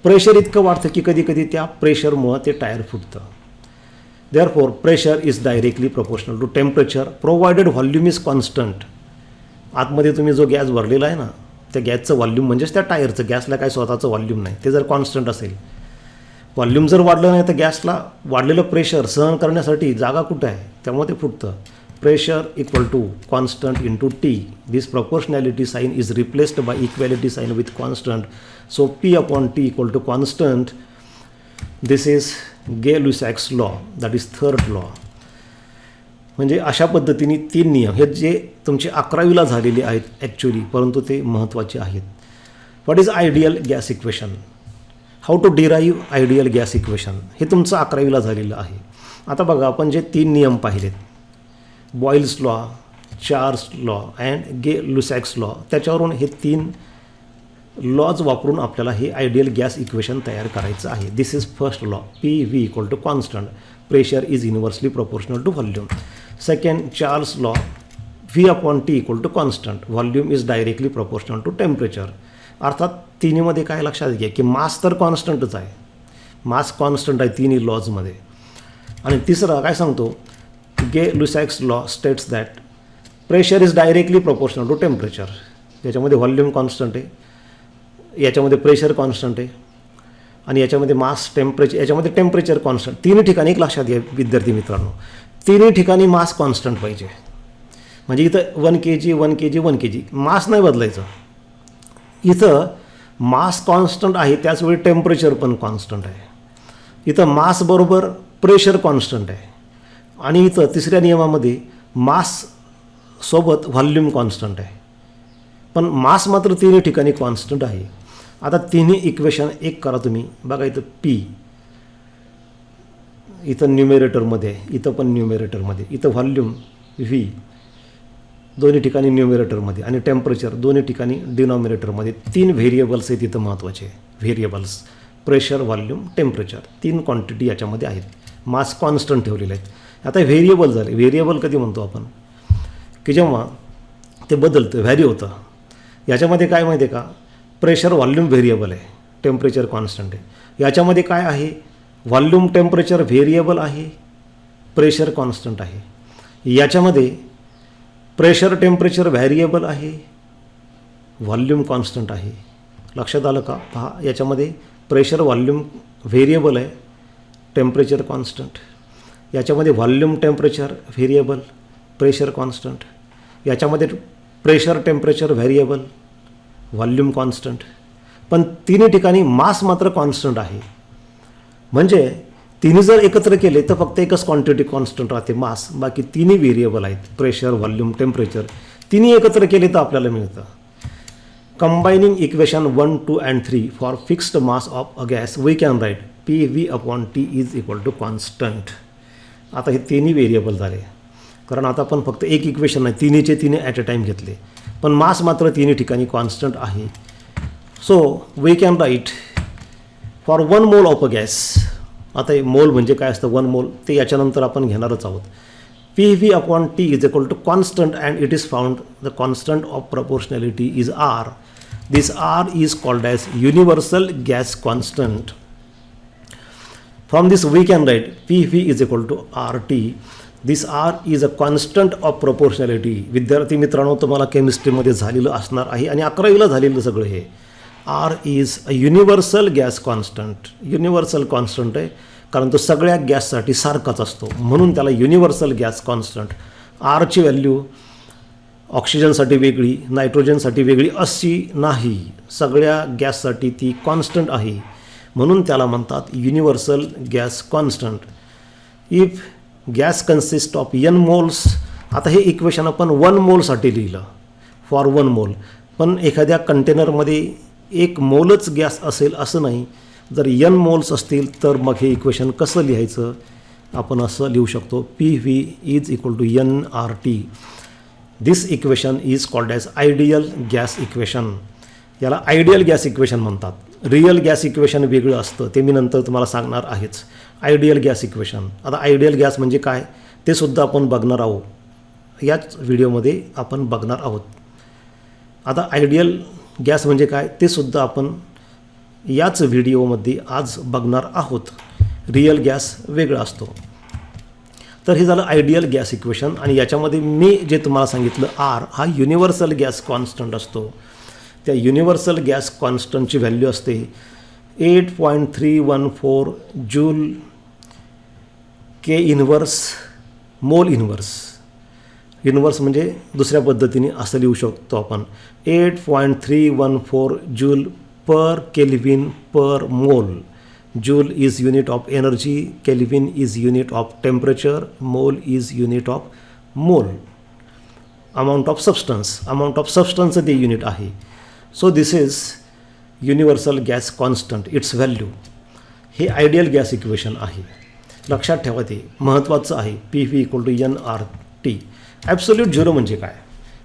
प्रेशर इतकं वाढतं की कधी कधी त्या प्रेशरमुळं ते टायर फुटतं. Therefore pressure is directly proportional to temperature provided volume is constant. आतमध्ये तुम्ही जो गॅस भरलेला आहे ना, त्या गॅसचं व्हॉल्यूम म्हणजेच त्या टायरचं, गॅसला काय स्वतःचं व्हॉल्यूम नाही, ते जर कॉन्स्टंट असेल, व्हॉल्यूम जर वाढलं नाही तर गॅसला वाढलेलं प्रेशर सहन करण्यासाठी जागा कुठं आहे, त्यामुळे ते फुटतं. Pressure equal to constant into T. This proportionality sign is replaced by equality sign with constant. So P upon T equal to constant. This is Gay Lussac's law, that is third law. म्हणजे अशा पद्धतीने 3 नियम हे जे तुमचे 11वीला झालेले आहेत ॲक्च्युली, परंतु ते महत्त्वाचे आहेत. What is ideal gas equation, how to derive ideal gas equation, हे तुमचं 11वीला झालेलं आहे. आता बघा, आपण जे 3 नियम पाहिलेत, Boyle's law, Charles law and Gay Lussac's law, त्याच्यावरून हे 3 लॉज वापरून आपल्याला हे आयडियल गॅस इक्वेशन तयार करायचं आहे. This is first law, P V equal to constant, pressure is inversely proportional to volume. Second, Charles law, V upon T equal to constant, volume is directly proportional to temperature. अर्थात तिन्हीमध्ये काय लक्षात घ्या की मास तर कॉन्स्टंटच आहे, मास कॉन्स्टंट आहे तिन्ही लॉजमध्ये. आणि तिसरा काय सांगतो, Gay Lussac's law states that pressure is directly proportional to temperature. याच्यामध्ये व्हॉल्यूम कॉन्स्टंट आहे, याच्यामध्ये प्रेशर कॉन्स्टंट आहे आणि याच्यामध्ये मास, टेम्परेचर, याच्यामध्ये टेम्परेचर कॉन्स्टंट. तिन्ही ठिकाणी एक लक्षात घ्या विद्यार्थी मित्रांनो, तिन्ही ठिकाणी मास कॉन्स्टंट पाहिजे. म्हणजे इथं 1 kg 1 kg 1 kg मास नाही बदलायचं. इथं मास कॉन्स्टंट आहे, त्याचवेळी टेम्परेचर पण कॉन्स्टंट आहे. इथं मास बरोबर प्रेशर कॉन्स्टंट आहे आणि इथं तिसऱ्या नियमामध्ये मास सोबत व्हॉल्यूम कॉन्स्टंट आहे, पण मास मात्र तिन्ही ठिकाणी कॉन्स्टंट आहे. आता तिन्ही इक्वेशन एक करा तुम्ही. बघा, इथं पी, इथं न्यूमेरेटरमध्ये, इथं पण न्यूमेरेटरमध्ये, इथं व्हॉल्यूम व्ही दोन्ही ठिकाणी न्यूमेरेटरमध्ये आणि टेम्परेचर दोन्ही ठिकाणी डिनॉमिनेटरमध्ये. 3 व्हेरिएबल्स आहेत इथं महत्त्वाचे variables, pressure, volume, temperature, 3 quantity याच्यामध्ये आहेत. मास कॉन्स्टंट ठेवलेले आहेत. आता व्हेरिएबल झाले. व्हेरिएबल कधी म्हणतो आपण की जेव्हा ते बदलतं, व्हॅरी होतं. याच्यामध्ये काय माहिती आहे का, प्रेशर व्हॉल्यूम व्हेरिएबल आहे, टेम्परेचर कॉन्स्टंट आहे. याच्यामध्ये काय आहे, व्हॉल्यूम टेम्परेचर व्हेरिएबल आहे, प्रेशर कॉन्स्टंट आहे. याच्यामध्ये प्रेशर टेम्परेचर व्हेरिएबल आहे, व्हॉल्यूम कॉन्स्टंट आहे. लक्षात आलं का? पहा, याच्यामध्ये प्रेशर व्हॉल्यूम व्हेरिएबल आहे, टेम्परेचर कॉन्स्टंट. याच्यामध्ये volume temperature variable, pressure constant. याच्यामध्ये pressure temperature variable, volume constant. पण तिन्ही ठिकाणी मास मात्र कॉन्स्टंट आहे. म्हणजे तिन्ही जर एकत्र केले तर फक्त एकच क्वांटिटी कॉन्स्टंट राहते, मास. बाकी तिन्ही व्हेरिएबल आहेत, प्रेशर, व्हॉल्यूम, टेम्परेचर, तिन्ही एकत्र केले तर आपल्याला मिळतं. Combining equation 1, 2 and 3 for fixed mass of a gas we can write P V upon T is equal to constant. आता हे तिन्ही व्हेरिएबल झाले, कारण आता आपण फक्त एक इक्वेशन नाही, तिन्हीचे तिन्ही ॲट अ टाईम घेतले, पण मास मात्र तिन्ही ठिकाणी कॉन्स्टंट आहे. So we can write for 1 mole of a gas. आता हे मोल म्हणजे काय असतं, 1 मोल, ते याच्यानंतर आपण घेणारच आहोत. P V upon T is equal to constant and it is found the constant of proportionality is R. This R is called as universal gas constant. From this we can write P V is equal to R T. This R is a constant of proportionality. विद्यार्थी मित्रांनो, तुम्हाला केमिस्ट्रीमध्ये झालेलं असणार आहे आणि 11वीला झालेलं सगळं हे. R is a universal gas constant. Universal constant आहे कारण तो सगळ्या गॅससाठी सारखाच असतो, म्हणून त्याला युनिव्हर्सल गॅस कॉन्स्टंट. आरची व्हॅल्यू ऑक्सिजनसाठी वेगळी, नायट्रोजनसाठी वेगळी अशी नाही, सगळ्या गॅससाठी ती कॉन्स्टंट आहे, म्हणून त्याला म्हणतात universal gas constant. If gas consist of n moles. आता हे इक्वेशन आपण 1 मोलसाठी लिहिलं, फॉर 1 मोल. पण एखाद्या कंटेनरमध्ये 1 मोलच गॅस असेल असं नाही. जर n मोल्स असतील तर मग हे इक्वेशन कसं लिहायचं, आपण असं लिहू शकतो, P V is equal to N R T. This equation is called as ideal gas equation. याला आयडियल गॅस इक्वेशन म्हणतात. रिअल गॅस इक्वेशन वेगळं असतं, ते मी नंतर तुम्हाला सांगणार आहेच. Ideal gas equation. आता आयडियल गॅस म्हणजे काय ते सुद्धा आपण बघणार आहोत, याच व्हिडिओमध्ये आपण बघणार आहोत. आता आयडियल गॅस म्हणजे काय ते सुद्धा आपण याच व्हिडिओमध्ये आज बघणार आहोत. रिअल गॅस वेगळा असतो. तर हे झालं आयडियल गॅस इक्वेशन. आणि याच्यामध्ये मी जे तुम्हाला सांगितलं आर हा युनिव्हर्सल गॅस कॉन्स्टंट असतो. त्या युनिव्हर्सल गॅस कॉन्स्टंटची व्हॅल्यू असते 8.314 जूल के इन्व्हर्स मोल इन्व्हर्स. इन्व्हर्स म्हणजे दुसऱ्या पद्धतीने असं लिहू शकतो आपण 8.314 joule per kelvin per mole. Joule is unit of energy, kelvin is unit of temperature, mole is unit of mole. Amount of सबस्टन्सचं ते युनिट आहे. So this is universal gas constant, it's value. हे आयडियल गॅस इक्वेशन आहे. लक्षात ठेवा, ते महत्त्वाचं आहे. PV = nRT. ॲब्सोल्यूट झिरो म्हणजे काय?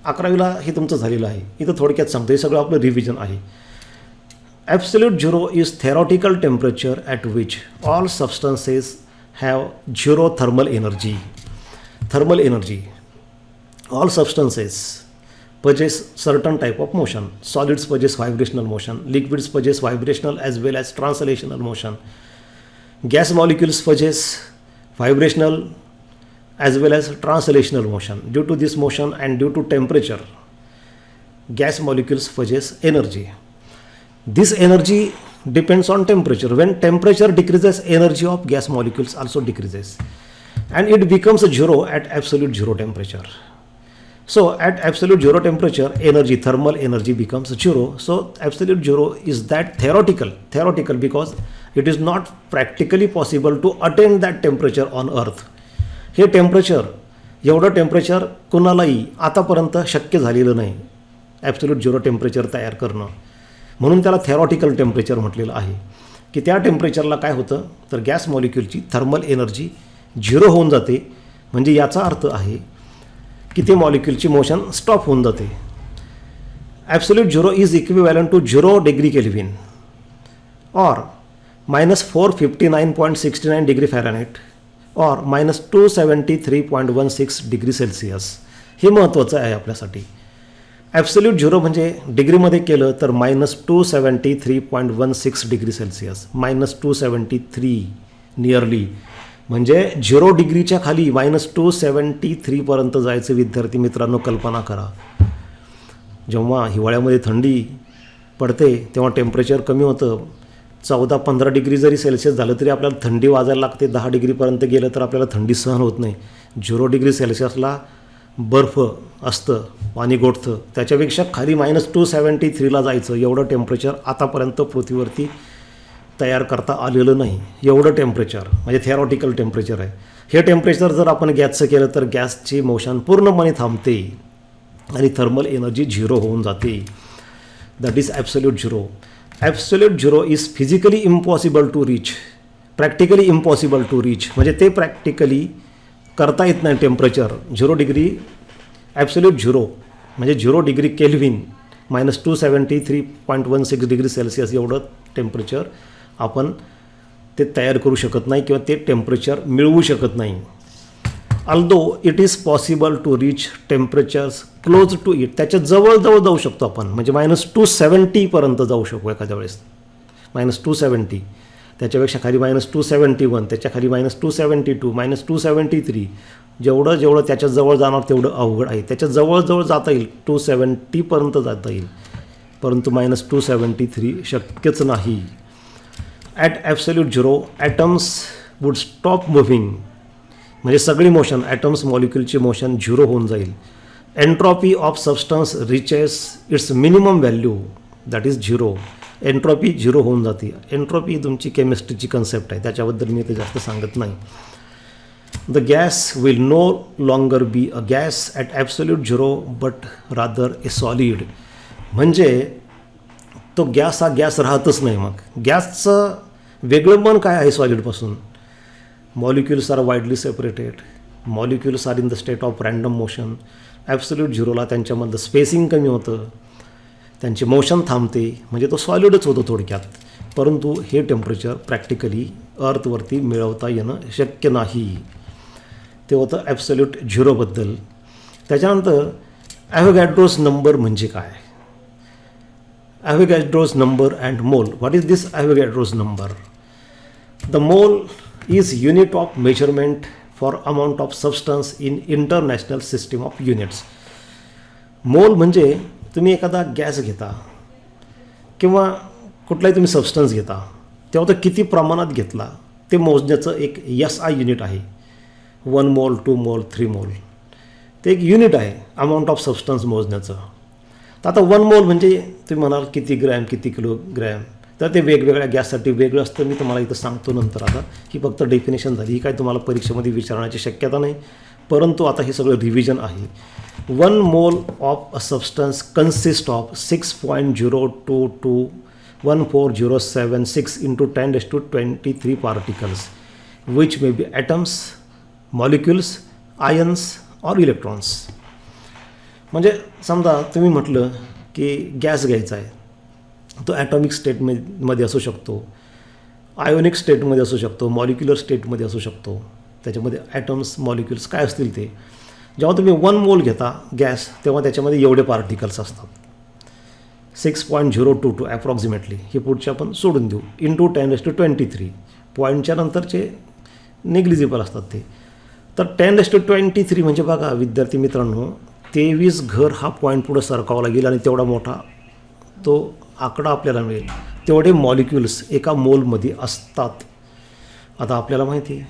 11वीला हे तुमचं झालेलं आहे. इथं थोडक्यात सांगतो, हे सगळं आपलं रिव्हिजन आहे. Absolute zero is theoretical temperature at which all substances have zero thermal energy. Thermal energy. All substances possess certain type of motion. Solids possess vibrational motion. Liquids possess vibrational as well as translational motion. Gas molecules possess vibrational as well as translational motion. Due to this motion and due to temperature, gas molecules possess energy. This energy depends on temperature. When temperature decreases, energy of gas molecules also decreases, and it becomes zero at absolute zero temperature. So at absolute zero temperature, energy, thermal energy becomes zero. So absolute zero is that theoretical because it is not practically possible to attain that temperature on earth. हे टेम्परेचर, एवढं टेम्परेचर कुणालाही आतापर्यंत शक्य झालेलं नाही ॲब्सोल्यूट झिरो टेम्परेचर तयार करणं. म्हणून त्याला थेरॉटिकल टेम्परेचर म्हटलेलं आहे. की त्या टेम्परेचरला काय होतं तर गॅस मॉलिक्यूलची थर्मल एनर्जी झिरो होऊन जाते. म्हणजे याचा अर्थ आहे की ते मॉलिक्यूलची मोशन स्टॉप होऊन जाते. Absolute zero is equivalent to 0 degree kelvin और -459.69 डिग्री फॅरनहाईट और -273.16 डिग्री सेल्सिअस. हे महत्त्वाचं आहे आपल्यासाठी. ॲब्सोल्यूट झिरो म्हणजे डिग्रीमध्ये केलं तर -273.16 डिग्री सेल्सिअस. -273 नियरली म्हणजे 0 डिग्रीच्या खाली -273 पर्यंत जायचं. विद्यार्थी मित्रांनो, कल्पना करा, जेव्हा हिवाळ्यामध्ये थंडी पडते तेव्हा टेम्परेचर कमी होतं. 14-15 डिग्री जरी सेल्सिअस झालं तरी आपल्याला थंडी वाजायला लागते. 10 डिग्रीपर्यंत गेलं तर आपल्याला थंडी सहन होत नाही. 0 डिग्री सेल्सिअसला बर्फ असतं, पाणी गोठतं. त्याच्यापेक्षा खाली -273ला जायचं, एवढं टेम्परेचर आतापर्यंत पृथ्वीवरती तयार करता आलेलं नाही. एवढं टेम्परेचर म्हणजे थेरॉटिकल टेम्परेचर आहे. हे टेम्परेचर जर आपण गॅसचं केलं तर गॅसची मोशन पूर्णपणे थांबते आणि थर्मल एनर्जी झिरो होऊन जाते. That is absolute zero. Absolute zero is physically impossible to reach. Practically impossible to reach म्हणजे ते प्रॅक्टिकली करता येत नाही. टेम्परेचर 0 डिग्री ॲब्सोल्यूट झिरो म्हणजे 0 डिग्री केल्विन -273.16 डिग्री सेल्सिअस एवढं टेम्परेचर आपण ते तयार करू शकत नाही किंवा ते टेम्परेचर मिळवू शकत नाही. Although it is possible to reach temperatures close to it. त्याच्या जवळजवळ जाऊ शकतो आपण. म्हणजे -270 पर्यंत जाऊ शकू एखाद्या वेळेस. -270. त्याच्यापेक्षा खाली -271, त्याच्या खाली -272, -273. जेवढं त्याच्या जवळ जाणार तेवढं अवघड आहे. त्याच्या जवळजवळ जाता येईल, 270 पर्यंत जाता येईल, परंतु -273 शक्यच नाही. At absolute zero atoms would stop moving. म्हणजे सगळी मोशन, ॲटम्स मॉलिक्यूलची मोशन झिरो होऊन जाईल. Entropy of substance reaches its minimum value, that is zero. Entropy zero होऊन जाते. एन्ट्रॉपी तुमची केमिस्ट्रीची कन्सेप्ट आहे, त्याच्याबद्दल मी ते जास्त सांगत नाही. The gas will no longer be a gas at absolute zero but rather a solid. म्हणजे तो गॅस हा गॅस राहतच नाही. मग गॅसचं वेगळंपण काय आहे सॉलिडपासून? Molecules are widely separated. Molecules are in the state of random motion. Absolute झिरोला त्यांच्यामधलं स्पेसिंग कमी होतं, त्यांचे मोशन थांबते, म्हणजे तो सॉलिडच होतो थोडक्यात. परंतु हे टेम्परेचर प्रॅक्टिकली अर्थवरती मिळवता येणं शक्य नाही. ते होतं ॲब्सोल्यूट झिरोबद्दल. त्याच्यानंतर ॲव्होगॅड्रोज नंबर म्हणजे काय? Avogadro's number and mole. What is this Avogadro's number? The mole is unit of measurement for amount of substance in international system of units. Mole म्हणजे तुम्ही एखादा गॅस घेता किंवा कुठलाही तुम्ही सबस्टन्स घेता, तेव्हा तो किती प्रमाणात घेतला ते मोजण्याचं एक SI युनिट आहे. 1 मोल, 2 मोल, 3 मोल, ते एक युनिट आहे अमाऊंट ऑफ सबस्टन्स मोजण्याचं. तर आता 1 मोल म्हणजे तुम्ही म्हणाल किती ग्रॅम, किती किलोग्रॅम, तर ते वेगवेगळ्या गॅससाठी वेगळं असतं. मी तुम्हाला इथं सांगतो नंतर. आता ही फक्त डेफिनेशन झाली, ही काय तुम्हाला परीक्षेमध्ये विचारण्याची शक्यता नाही, परंतु आता हे सगळं रिव्हिजन आहे. 1 mole of a substance consist of 6.0221407 into 10⁻23 particles which may be atoms, molecules, ions or electrons. म्हणजे समजा तुम्ही म्हटलं की गॅस घ्यायचा आहे, तो ॲटॉमिक स्टेटमध्ये असू शकतो, आयोनिक स्टेटमध्ये असू शकतो, मॉलिक्युलर स्टेटमध्ये असू शकतो. त्याच्यामध्ये ॲटम्स, मॉलिक्युल्स काय असतील ते. जेव्हा तुम्ही 1 मोल घेता गॅस, तेव्हा त्याच्यामध्ये एवढे पार्टिकल्स असतात, 6.022 ॲप्रॉक्सिमेटली. हे पुढचे आपण सोडून देऊ. इंटू 10⁻23 पॉईंटच्या नंतरचे निग्लिजिबल असतात ते. तर 10⁻23 म्हणजे बघा विद्यार्थी मित्रांनो, 23 घर हा पॉईंट पुढं सरकावा लागेल आणि तेवढा मोठा तो आकडा आपल्याला मिळेल. तेवढे मॉलिक्युल्स एका मोलमध्ये असतात. आता आपल्याला माहिती आहे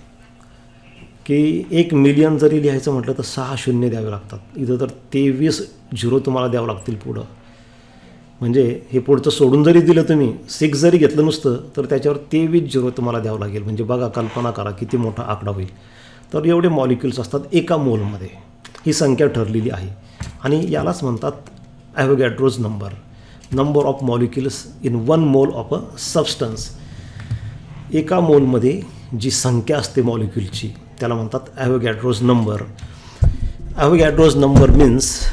की 1 मिलियन जरी लिहायचं म्हटलं तर 6 शून्य द्यावे लागतात. इथं तर 23 झिरो तुम्हाला द्यावं लागतील पुढं. म्हणजे हे पुढचं सोडून जरी दिलं तुम्ही, 6 जरी घेतलं नुसतं, तर त्याच्यावर 23 झिरो तुम्हाला द्यावं लागेल. म्हणजे बघा, कल्पना करा किती मोठा आकडा होईल. तर एवढे मॉलिक्युल्स असतात एका मोलमध्ये. ही संख्या ठरलेली आहे आणि यालाच म्हणतात Avogadro's number. Number of molecules in 1 mole of a substance. एका मोलमध्ये जी संख्या असते मॉलिक्युलची त्याला म्हणतात Avogadro's number. Avogadro's number means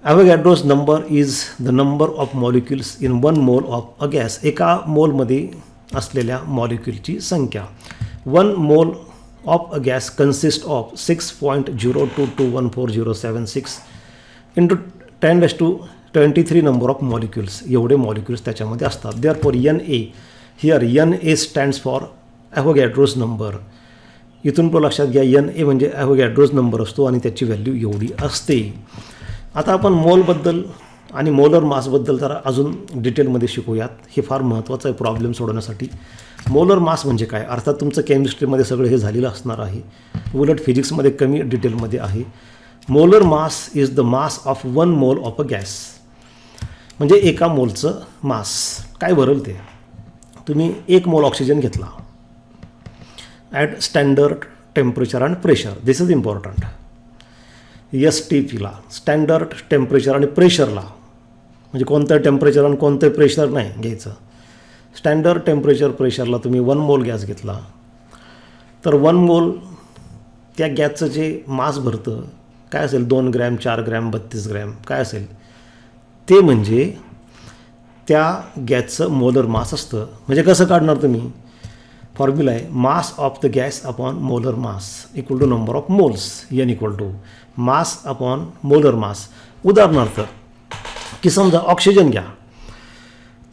Avogadro's number is the number of molecules in 1 mole of a gas. एका मोलमध्ये असलेल्या मॉलिक्युलची संख्या. 1 mole of a gas consist of 6.0221407 into 10⁻23 number of molecules. एवढे मॉलिक्युल्स त्याच्यामध्ये असतात. Therefore NA, here NA stands for Avogadro's number. इथून पण लक्षात घ्या, NA म्हणजे ॲव्होगॅड्रोज नंबर असतो आणि त्याची व्हॅल्यू एवढी असते. आता आपण मोलबद्दल आणि मोलर मासबद्दल जरा अजून डिटेलमध्ये शिकूयात. हे फार महत्त्वाचं आहे प्रॉब्लेम सोडवण्यासाठी. मोलर मास म्हणजे काय? अर्थात तुमचं केमिस्ट्रीमध्ये सगळं हे झालेलं असणार आहे, उलट फिजिक्समध्ये कमी डिटेलमध्ये आहे. Molar mass is the mass of 1 mole of a gas. म्हणजे एका मोलचं मास काय भरेल ते. तुम्ही 1 मोल ऑक्सिजन घेतला at standard temperature and pressure. This is important. STPला स्टँडर्ड टेम्परेचर आणि प्रेशरला, म्हणजे कोणतं टेम्परेचर आणि कोणतं प्रेशर नाही घ्यायचं. स्टँडर्ड टेम्परेचर प्रेशरला तुम्ही 1 मोल गॅस घेतला तर 1 मोल त्या गॅसचं जे मास भरतं काय असेल, 2 ग्रॅम, 4 ग्रॅम, 32 ग्रॅम काय असेल ते, म्हणजे त्या गॅसचं मोलर मास असतं. म्हणजे कसं काढणार तुम्ही? फॉर्म्युला आहे mass of the gas upon molar mass equal to number of moles. N equal to mass upon molar mass. उदाहरणार्थ की समजा ऑक्सिजन घ्या,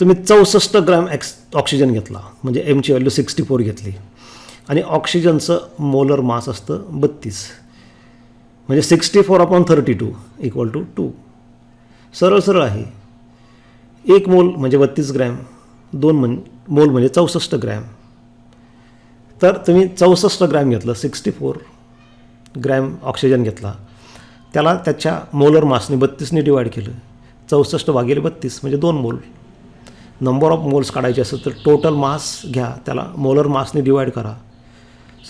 तुम्ही 64 ग्रॅम ऑक्सिजन घेतला, म्हणजे Mची व्हॅल्यू 64 घेतली आणि ऑक्सिजनचं मोलर मास असतं 32, म्हणजे 64/32 इक्वल टू 2. सरळ सरळ आहे. 1 मोल म्हणजे 32 ग्रॅम, 2 मोल म्हणजे 64 ग्रॅम. तर तुम्ही 64 ग्रॅम घेतलं, 64 ग्रॅम ऑक्सिजन घेतला, त्याला त्याच्या मोलर मासने 32ने डिवाईड केलं. 64/32 म्हणजे 2 मोल. नंबर ऑफ मोल्स काढायचे असेल तर टोटल मास घ्या, त्याला मोलर मासने डिवाईड करा.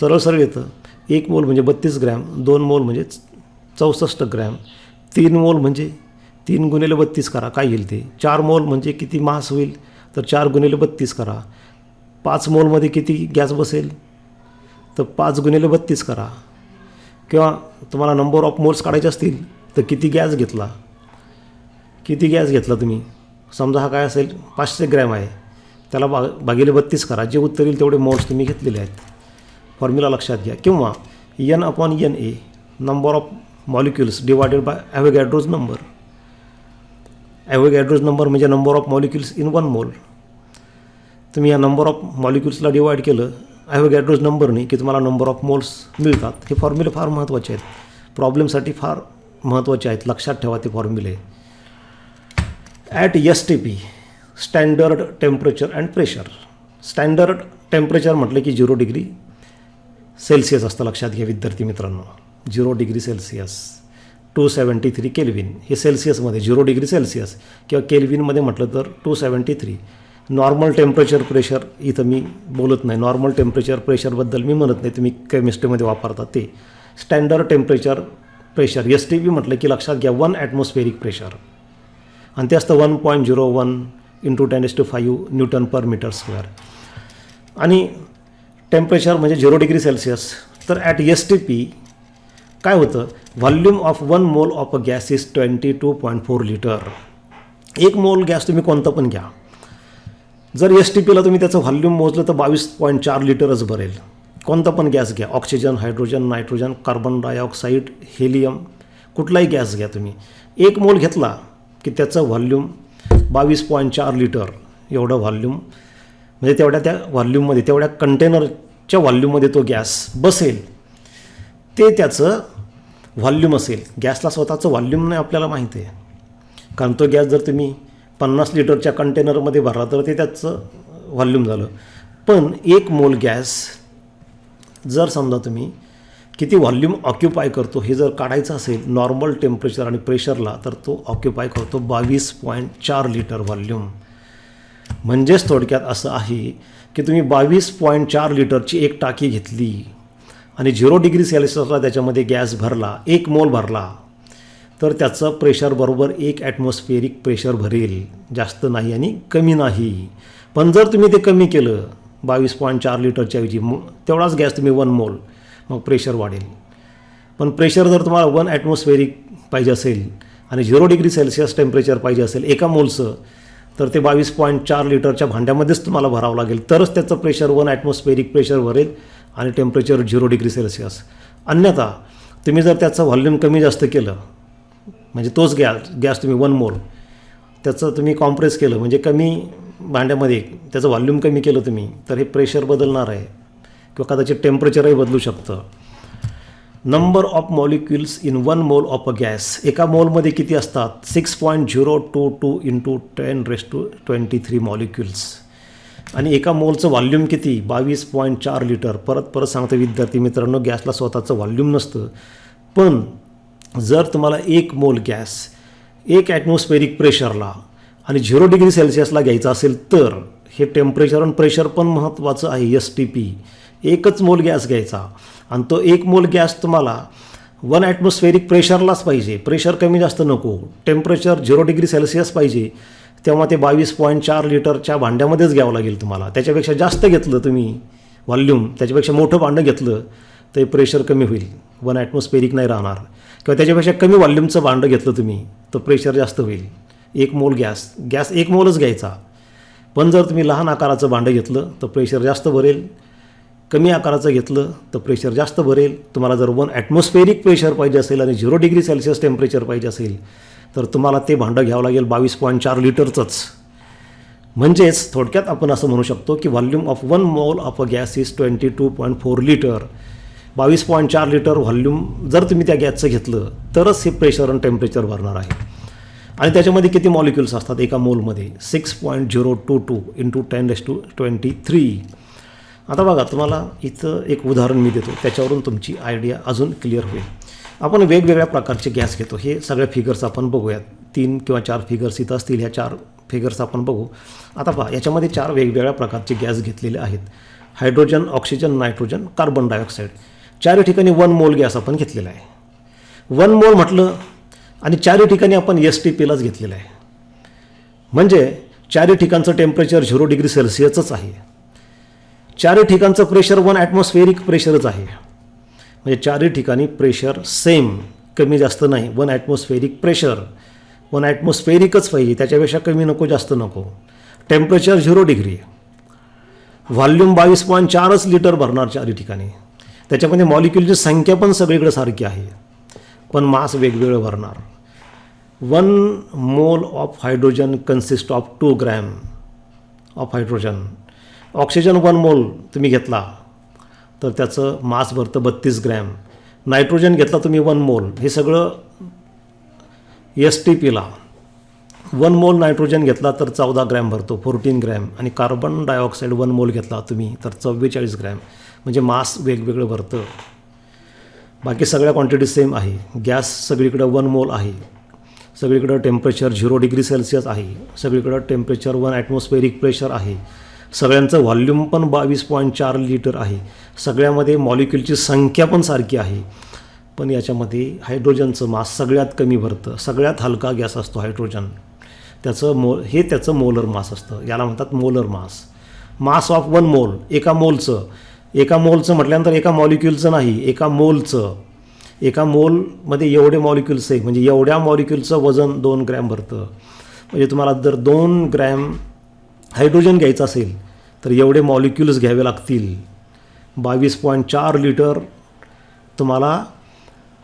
सरळ सरळ येतं. 1 मोल म्हणजे 32 ग्रॅम, 2 मोल म्हणजे 64 ग्रॅम, 3 मोल म्हणजे 3 गुणिले 32 करा, काय येईल ते. 4 मोल म्हणजे किती मास होईल, तर 4 गुणिले 32 करा. 5 मोलमध्ये किती गॅस बसेल, तर 5 गुणिले 32 करा. किंवा तुम्हाला नंबर ऑफ मोल्स काढायचे असतील तर किती गॅस घेतला तुम्ही. समजा हा काय असेल 500 ग्रॅम आहे, त्याला भागिले 32 करा, जे उत्तर येईल तेवढे मोल्स तुम्ही घेतलेले आहेत. फॉर्म्युला लक्षात घ्या. किंवा N/Na number of molecules divided by Avogadro's number. Avogadro's number म्हणजे number of molecules in 1 mole. तुम्ही या नंबर ऑफ मॉलिक्युल्सला डिवाईड केलं ॲव्होगॅड्रोज नंबरने की तुम्हाला नंबर ऑफ मोल्स मिळतात. हे फॉर्म्युले फार महत्त्वाचे आहेत, प्रॉब्लेमसाठी फार महत्त्वाचे आहेत, लक्षात ठेवा ते फॉर्म्युले. At STP standard temperature and pressure. Standard temperature म्हटलं की 0 डिग्री सेल्सिअस असतं, लक्षात घ्या विद्यार्थी मित्रांनो. 0 डिग्री सेल्सिअस 273 केल्विन. हे सेल्सिअसमध्ये 0 डिग्री सेल्सिअस किंवा केल्विनमध्ये म्हटलं तर 273. नॉर्मल टेम्परेचर प्रेशर इथं मी बोलत नाही, नॉर्मल टेम्परेचर प्रेशरबद्दल मी म्हणत नाही, तुम्ही केमिस्ट्रीमध्ये वापरता ते. स्टँडर्ड टेम्परेचर प्रेशर STP म्हटलं की लक्षात घ्या 1 ॲटमॉस्फेरिक प्रेशर, आणि ते असतं 1.01 × 10⁵ न्यूटन पर मीटर स्क्वेअर. आणि टेम्परेचर म्हणजे 0 डिग्री सेल्सिअस. तर ॲट STP काय होतं, volume of 1 mole of a gas is 22.4 litre. 1 मोल गॅस तुम्ही कोणतं पण घ्या, जर STPला तुम्ही त्याचं व्हॉल्यूम मोजलं तर 22.4 लिटरच भरेल. कोणता पण गॅस घ्या, oxygen, hydrogen, nitrogen, carbon dioxide, helium, कुठलाही गॅस घ्या तुम्ही. 1 मोल घेतला की त्याचं व्हॉल्यूम 22.4 लिटर एवढं व्हॉल्यूम, म्हणजे तेवढ्या त्या व्हॉल्यूममध्ये, तेवढ्या कंटेनरच्या व्हॉल्यूममध्ये तो गॅस बसेल, ते त्याचं व्हॉल्यूम असेल. गॅसला स्वतःचं व्हॉल्यूम नाही आपल्याला माहिती आहे, कारण तो गॅस जर तुम्ही 50 लिटरच्या कंटेनरमध्ये भरला तर ते त्याचं व्हॉल्यूम झालं. पण 1 मोल गॅस जर समजा तुम्ही किती व्हॉल्यूम ऑक्युपाय करतो हे जर काढायचं असेल नॉर्मल टेम्परेचर आणि प्रेशरला, तर तो ऑक्युपाय करतो 22.4 लिटर व्हॉल्यूम. म्हणजेच थोडक्यात असं आहे की तुम्ही 22.4 लिटरची एक टाकी घेतली आणि 0 डिग्री सेल्सिअसला त्याच्यामध्ये गॅस भरला, 1 मोल भरला, तर त्याचं प्रेशर बरोबर 1 ॲटमॉस्फेरिक प्रेशर भरेल, जास्त नाही आणि कमी नाही. पण जर तुम्ही ते कमी केलं 22.4 लिटरच्या ऐवजी तेवढाच गॅस तुम्ही 1 मोल, मग प्रेशर वाढेल. पण प्रेशर जर तुम्हाला 1 ॲटमॉस्फेरिक पाहिजे असेल आणि 0 डिग्री सेल्सिअस टेम्परेचर पाहिजे असेल एका मोलचं, तर ते 22.4 लिटरच्या भांड्यामध्येच तुम्हाला भरावं लागेल, तरच त्याचं प्रेशर 1 ॲटमॉस्फेरिक प्रेशर भरेल आणि टेम्परेचर 0 डिग्री सेल्सिअस. अन्यथा तुम्ही जर त्याचं व्हॉल्यूम कमी जास्त केलं, म्हणजे तोच गॅस तुम्ही 1 मोल त्याचं तुम्ही कॉम्प्रेस केलं, म्हणजे कमी भांड्यामध्ये त्याचं व्हॉल्यूम कमी केलं तुम्ही, तर हे प्रेशर बदलणार आहे किंवा कदाचित टेम्परेचरही बदलू शकतं. Number of molecules in 1 mole of a gas. एका मोलमध्ये किती असतात, 6.022 × 10⁻23 मॉलिक्युल्स. आणि एका मोलचं व्हॉल्यूम किती, 22.4 लिटर. परत सांगतो विद्यार्थी मित्रांनो, गॅसला स्वतःचं व्हॉल्यूम नसतं. पण जर तुम्हाला 1 मोल गॅस 1 ॲटमॉस्फेरिक प्रेशरला आणि 0 डिग्री सेल्सिअसला घ्यायचं असेल, तर हे टेम्परेचर आणि प्रेशर पण महत्त्वाचं आहे. STP 1च मोल गॅस घ्यायचा आणि तो 1 मोल गॅस तुम्हाला 1 ॲटमॉस्फेरिक प्रेशरलाच पाहिजे, प्रेशर कमी जास्त नको, टेम्परेचर 0 डिग्री सेल्सिअस पाहिजे. तेव्हा ते 22.4 लिटरच्या भांड्यामध्येच घ्यावं लागेल तुम्हाला. त्याच्यापेक्षा जास्त घेतलं तुम्ही व्हॉल्यूम, त्याच्यापेक्षा मोठं भांडं घेतलं तर प्रेशर कमी होईल, 1 ॲटमॉस्फेरिक नाही राहणार. किंवा त्याच्यापेक्षा कमी व्हॉल्यूमचं भांडं घेतलं तुम्ही तर प्रेशर जास्त होईल. 1 मोल गॅस 1 मोलच घ्यायचा. पण जर तुम्ही लहान आकाराचं भांडं घेतलं तर प्रेशर जास्त भरेल, कमी आकाराचं घेतलं तर प्रेशर जास्त भरेल. तुम्हाला जर 1 ॲटमॉस्फेरिक प्रेशर पाहिजे असेल आणि 0 डिग्री सेल्सिअस टेम्परेचर पाहिजे असेल, तर तुम्हाला ते भांडं घ्यावं लागेल 22.4 लिटरचंच. म्हणजेच थोडक्यात आपण असं म्हणू शकतो की volume of 1 mole of a gas is 22.4 litre. 22.4 litre volume जर तुम्ही त्या गॅसचं घेतलं तरच हे प्रेशर आणि टेम्परेचर भरणार आहे. आणि त्याच्यामध्ये किती मॉलिक्युल्स असतात एका मोलमध्ये, 6.022 × 10⁻23. आता बघा, तुम्हाला इथं एक उदाहरण मी देतो, त्याच्यावरून तुमची आयडिया अजून क्लिअर होईल. आपण वेगवेगळ्या प्रकारचे गॅस घेतो, हे सगळ्या फिगर्स आपण बघूयात. 3 किंवा 4 फिगर्स इथं असतील, ह्या 4 फिगर्स आपण बघू. आता पहा, याच्यामध्ये 4 वेगवेगळ्या प्रकारचे गॅस घेतलेले आहेत. Hydrogen, oxygen, nitrogen, carbon dioxide. 4 ठिकाणी 1 मोल गॅस आपण घेतलेला आहे. 1 मोल म्हटलं आणि 4 ठिकाणी आपण STPलाच घेतलेलं आहे. म्हणजे 4 ठिकाणचं टेम्परेचर 0 डिग्री सेल्सिअसच आहे. 4 ठिकाणचं प्रेशर 1 ॲटमॉस्फेरिक प्रेशरच आहे. म्हणजे चारही ठिकाणी प्रेशर सेम, कमी जास्त नाही. 1 ॲटमॉस्फेरिक प्रेशर, 1 ॲटमॉस्फेरिकच पाहिजे, त्याच्यापेक्षा कमी नको जास्त नको. टेम्परेचर 0 डिग्री, व्हॉल्यूम 22.4 लिटर भरणार चारही ठिकाणी. त्याच्यामध्ये मॉलिक्युलची संख्या पण सगळीकडे सारखी आहे, पण मास वेगवेगळं भरणार. 1 mole of hydrogen consist of 2 gram of hydrogen. Oxygen 1 mole तुम्ही घेतला तर त्याचं मास भरतं 32 ग्रॅम. नायट्रोजन घेतला तुम्ही 1 मोल, हे सगळं STPला 1 मोल नायट्रोजन घेतला तर 14 ग्रॅम भरतो, 14 ग्रॅम. आणि कार्बन डायऑक्साईड 1 मोल घेतला तुम्ही तर 44 ग्रॅम. म्हणजे मास वेगवेगळं भरतं. बाकी सगळ्या क्वांटिटी सेम आहे. गॅस सगळीकडं 1 मोल आहे, सगळीकडं टेम्परेचर 0 डिग्री सेल्सिअस आहे, सगळीकडं टेम्परेचर 1 ॲटमॉस्फेरिक प्रेशर आहे, सगळ्यांचं व्हॉल्यूम पण 22.4 लिटर आहे, सगळ्यामध्ये मॉलिक्युलची संख्या पण सारखी आहे. पण याच्यामध्ये हायड्रोजनचं मास सगळ्यात कमी भरतं. सगळ्यात हलका गॅस असतो हायड्रोजन, त्याचं हे त्याचं मोलर मास असतं, याला म्हणतात मोलर मास. मास ऑफ 1 मोल, एका मोलचं म्हटल्यानंतर एका मॉलिक्युलचं नाही, एका मोलमध्ये एवढे मॉलिक्युल्स आहे, म्हणजे एवढ्या मॉलिक्युलचं वजन 2 ग्रॅम भरतं. म्हणजे तुम्हाला जर 2 ग्रॅम हायड्रोजन घ्यायचं असेल तर एवढे मॉलिक्युल्स घ्यावे लागतील. 22.4 लिटर तुम्हाला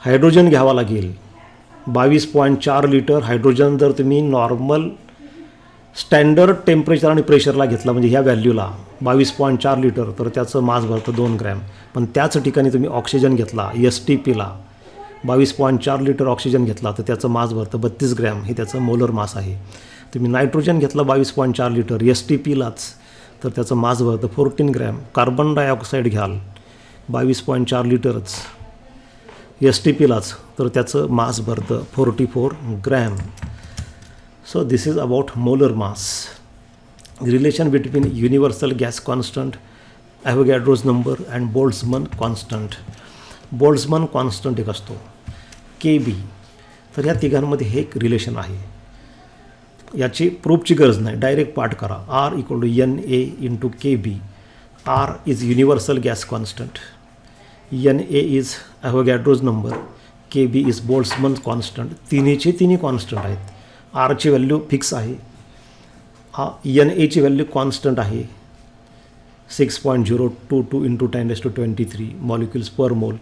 हायड्रोजन घ्यावा लागेल. 22.4 लिटर हायड्रोजन जर तुम्ही नॉर्मल स्टँडर्ड टेम्परेचर आणि प्रेशरला घेतला, म्हणजे ह्या व्हॅल्यूला 22.4 लिटर, तर त्याचं मास भरतं 2 ग्रॅम. पण त्याच ठिकाणी तुम्ही ऑक्सिजन घेतला STPला 22.4 लिटर ऑक्सिजन घेतला तर त्याचं मास भरतं 32 ग्रॅम, हे त्याचं मोलर मास आहे. तुम्ही नायट्रोजन घेतलं 22.4 लिटर STPलाच तर त्याचं मास भरतं 14 ग्रॅम. कार्बन डायऑक्साईड घ्याल 22.4 लिटरच STPलाच तर त्याचं मास भरतं 44 gram. So this is about molar mass. The relation between universal gas constant, Avogadro's number and Boltzmann constant. Boltzmann constant एक असतो KB. तर ह्या तिघांमध्ये हे एक रिलेशन आहे. याची प्रूफची गरज नाही, डायरेक्ट पाठ करा. R = NA × KB. R is universal gas constant, NA is Avogadro's number, KB is Boltzmann constant. तिन्ही कॉन्स्टंट आहेत. आरची व्हॅल्यू फिक्स आहे, NAची व्हॅल्यू कॉन्स्टंट आहे 6.022 × 10⁻23 मॉलिक्युल्स पर मोल.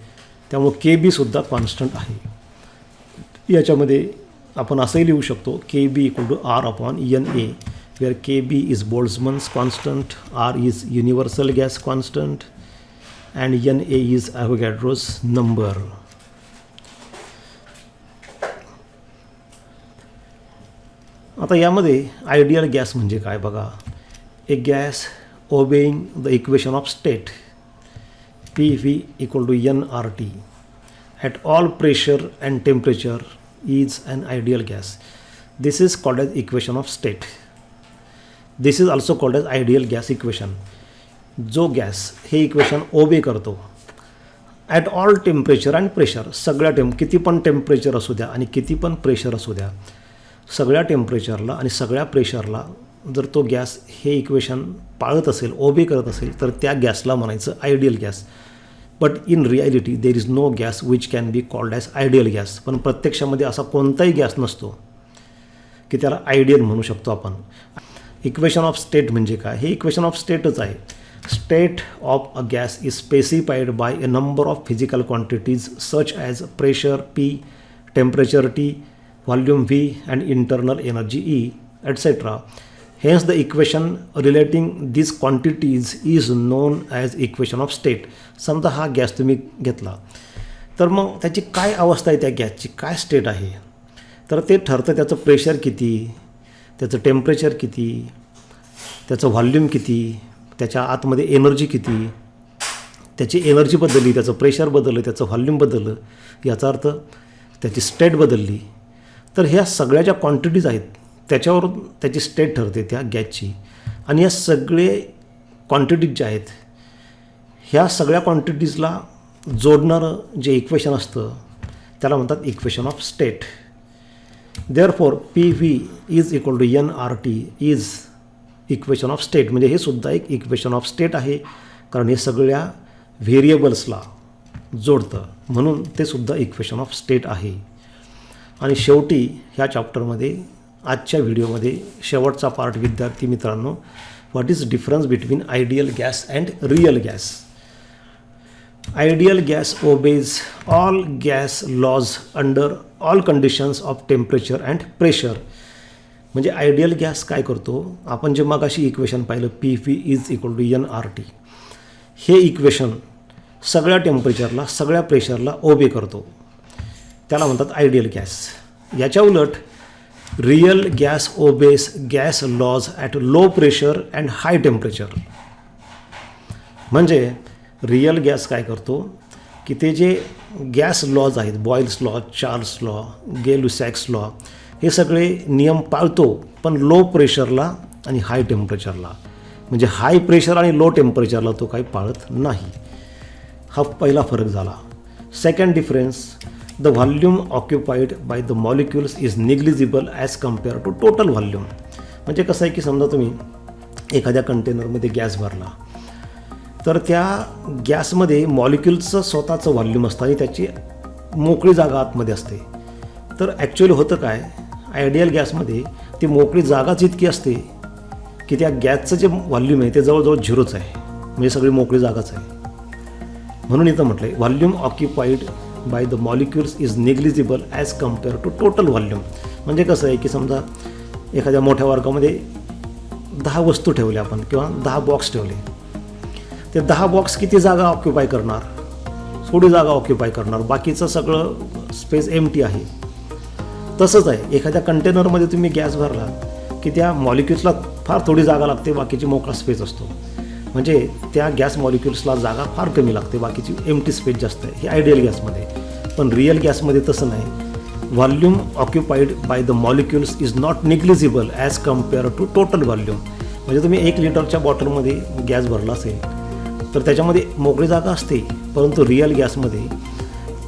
त्यामुळे KB कॉन्स्टंट आहे. याच्यामध्ये आपण असंही लिहू शकतो KB = R/NA, where KB is Boltzmann's constant, R is universal gas constant and NA is Avogadro's number. आता यामध्ये आयडियल गॅस म्हणजे काय बघा. A gas obeying the equation of state PV = nRT at all pressure and temperature is an ideal gas. This is called as equation of state. This is also called as ideal gas equation. जो गॅस हे इक्वेशन ओबे करतो at all temperature and pressure, सगळ्या किती पण टेम्परेचर असू द्या आणि किती पण प्रेशर असू द्या, सगळ्या टेम्परेचरला आणि सगळ्या प्रेशरला जर तो गॅस हे इक्वेशन पाळत असेल, ओबे करत असेल, तर त्या गॅसला म्हणायचं ideal gas. But in reality there is no gas which can be called as ideal gas. पण प्रत्यक्षामध्ये असा कोणताही गॅस नसतो की त्याला आयडियल म्हणू शकतो आपण. इक्वेशन ऑफ स्टेट म्हणजे काय? हे इक्वेशन ऑफ स्टेटच आहे. State of a gas is specified by a number of physical quantities such as pressure P, temperature T, volume V and internal energy E, etc. Hence the equation relating these quantities is known as equation of state. समजा हा गॅस तुम्ही घेतला तर मग त्याची काय अवस्था आहे, त्या गॅसची काय स्टेट आहे, तर ते ठरतं त्याचं प्रेशर किती, त्याचं टेम्परेचर किती, त्याचं व्हॉल्यूम किती, त्याच्या आतमध्ये एनर्जी किती. त्याची एनर्जी बदलली, त्याचं प्रेशर बदललं, त्याचं व्हॉल्यूम बदललं, याचा अर्थ त्याची स्टेट बदलली. तर ह्या सगळ्या ज्या क्वांटिटीज आहेत त्याच्यावरून त्याची स्टेट ठरते त्या गॅसची. आणि या सगळे क्वांटिटीज ज्या आहेत ह्या सगळ्या क्वांटिटीजला जोडणारं जे इक्वेशन असतं त्याला म्हणतात equation of state. Therefore PV = nRT is equation of state. म्हणजे हे सुद्धा एक इक्वेशन ऑफ स्टेट आहे, कारण हे सगळ्या व्हेरिएबल्सला जोडतं, म्हणून ते सुद्धा इक्वेशन ऑफ स्टेट आहे. आणि शेवटी ह्या चॅप्टरमध्ये आजच्या व्हिडिओमध्ये शेवटचा पार्ट विद्यार्थी मित्रांनो, what is difference between ideal gas and real gas. Ideal gas obeys all gas laws under all conditions of temperature and pressure. म्हणजे आयडियल गॅस काय करतो, आपण जे मगाशी इक्वेशन पाहिलं PV is equal to NRT, हे इक्वेशन सगळ्या टेम्परेचरला सगळ्या प्रेशरला ओबे करतो, त्याला म्हणतात आयडियल गॅस. याच्या उलट real gas obeys gas laws at low pressure and high temperature. म्हणजे रिअल गॅस काय करतो की ते जे गॅस लॉज आहेत, Boyle's law, Charles law, Gay Lussac's law, हे सगळे नियम पाळतो, पण लो प्रेशरला आणि हाय टेम्परेचरला. म्हणजे हाय प्रेशर आणि लो टेम्परेचरला तो काही पाळत नाही. हा पहिला फरक झाला. Second difference, the volume occupied by the molecules is negligible as compare to total volume. म्हणजे कसं आहे की समजा तुम्ही एखाद्या कंटेनरमध्ये गॅस भरला, तर त्या गॅसमध्ये मॉलिक्युल्सचं स्वतःचं व्हॉल्यूम असतं आणि त्याची मोकळी जागा आतमध्ये असते. तर ॲक्च्युअली होतं काय, आयडियल गॅसमध्ये ती मोकळी जागाच इतकी असते की त्या गॅसचं जे व्हॉल्यूम आहे ते जवळजवळ झिरोच आहे, म्हणजे सगळी मोकळी जागाच आहे. म्हणून इथं म्हटलं आहे volume occupied by the molecules is negligible as compare to total volume. म्हणजे कसं आहे की समजा एखाद्या मोठ्या वर्गामध्ये 10 वस्तू ठेवल्या आपण किंवा 10 बॉक्स ठेवले, ते 10 बॉक्स किती जागा ऑक्युपाय करणार, थोडी जागा ऑक्युपाय करणार, बाकीचं सगळं स्पेस एम्प्टी आहे. तसंच आहे एखाद्या कंटेनरमध्ये तुम्ही गॅस भरला की त्या मॉलिक्युल्सला फार थोडी जागा लागते, बाकीची मोकळा स्पेस असतो. म्हणजे त्या गॅस मॉलिक्युल्सला जागा फार कमी लागते, बाकीची एम्प्टी स्पेस जास्त आहे, हे आयडियल गॅसमध्ये. पण रिअल गॅसमध्ये तसं नाही. Volume occupied by the molecules is not negligible as compare to total volume. म्हणजे तुम्ही 1 लिटरच्या बॉटलमध्ये गॅस भरला असेल तर त्याच्यामध्ये मोकळी जागा असते, परंतु रिअल गॅसमध्ये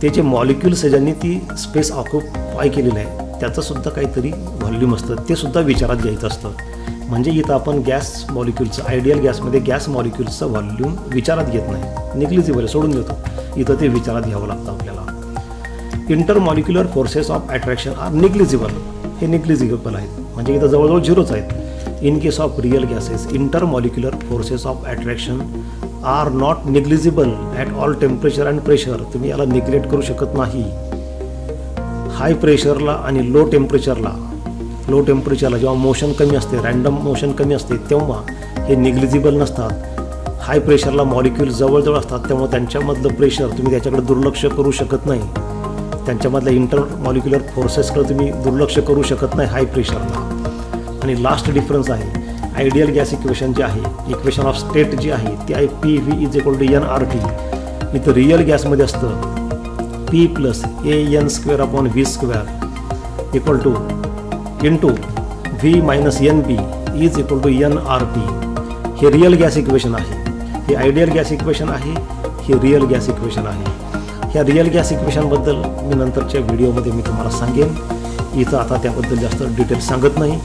ते जे मॉलिक्युल्स आहे ज्यांनी ती स्पेस ऑक्युपाय केलेलं आहे त्याचंसुद्धा काहीतरी व्हॉल्यूम असतं, ते सुद्धा विचारात घ्यायचं असतं. म्हणजे इथं आपण गॅस मॉलिक्युल्सचं, आयडियल गॅसमध्ये गॅस मॉलिक्युल्सचं व्हॉल्यूम विचारात घेत नाही, निग्लिजिबल सोडून देतो. इथं ते विचारात घ्यावं लागतं आपल्याला. Intermolecular forces of attraction are negligible, हे निग्लिजिबल आहेत, म्हणजे इथं जवळजवळ झिरोच आहेत. In case of real gases intermolecular forces of attraction are not negligible at all temperature and pressure. तुम्ही याला निग्लेक्ट करू शकत नाही. हाय प्रेशरला आणि लो टेम्परेचरला जेव्हा मोशन कमी असते, रँडम मोशन कमी असते, तेव्हा हे निग्लिजिबल नसतात. हाय प्रेशरला मॉलिक्यूल जवळजवळ असतात, त्यामुळे त्यांच्यामधलं प्रेशर तुम्ही त्याच्याकडे दुर्लक्ष करू शकत नाही. त्यांच्यामधल्या इंटरमॉलिक्युलर फोर्सेसकडे तुम्ही दुर्लक्ष करू शकत नाही हाय प्रेशरला. आणि लास्ट डिफरन्स आहे आयडियल गॅस इक्वेशन जे आहे, इक्वेशन ऑफ स्टेट जी आहे ती आहे PV is equal to NRT. इथं रिअल गॅसमध्ये असतं P + AN² equal to into V - NB is equal to NRT. हे रिअल गॅस इक्वेशन आहे, हे आयडियल गॅस इक्वेशन आहे, हे रिअल गॅस इक्वेशन आहे. ह्या रिअल गॅस इक्वेशनबद्दल मी नंतरच्या व्हिडिओमध्ये मी तुम्हाला सांगेन. इथं आता त्याबद्दल जास्त डिटेल सांगत नाही.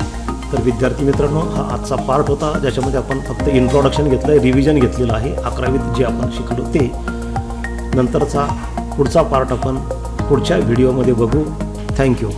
तर विद्यार्थी मित्रांनो, हा आजचा पार्ट होता ज्याच्यामध्ये आपण फक्त इंट्रोडक्शन घेतलं आहे, रिव्हिजन घेतलेलं आहे. 11वीत जे आपण शिकलो ते. नंतरचा पुढचा पार्ट आपण पुढच्या व्हिडिओमध्ये बघू. थँक्यू.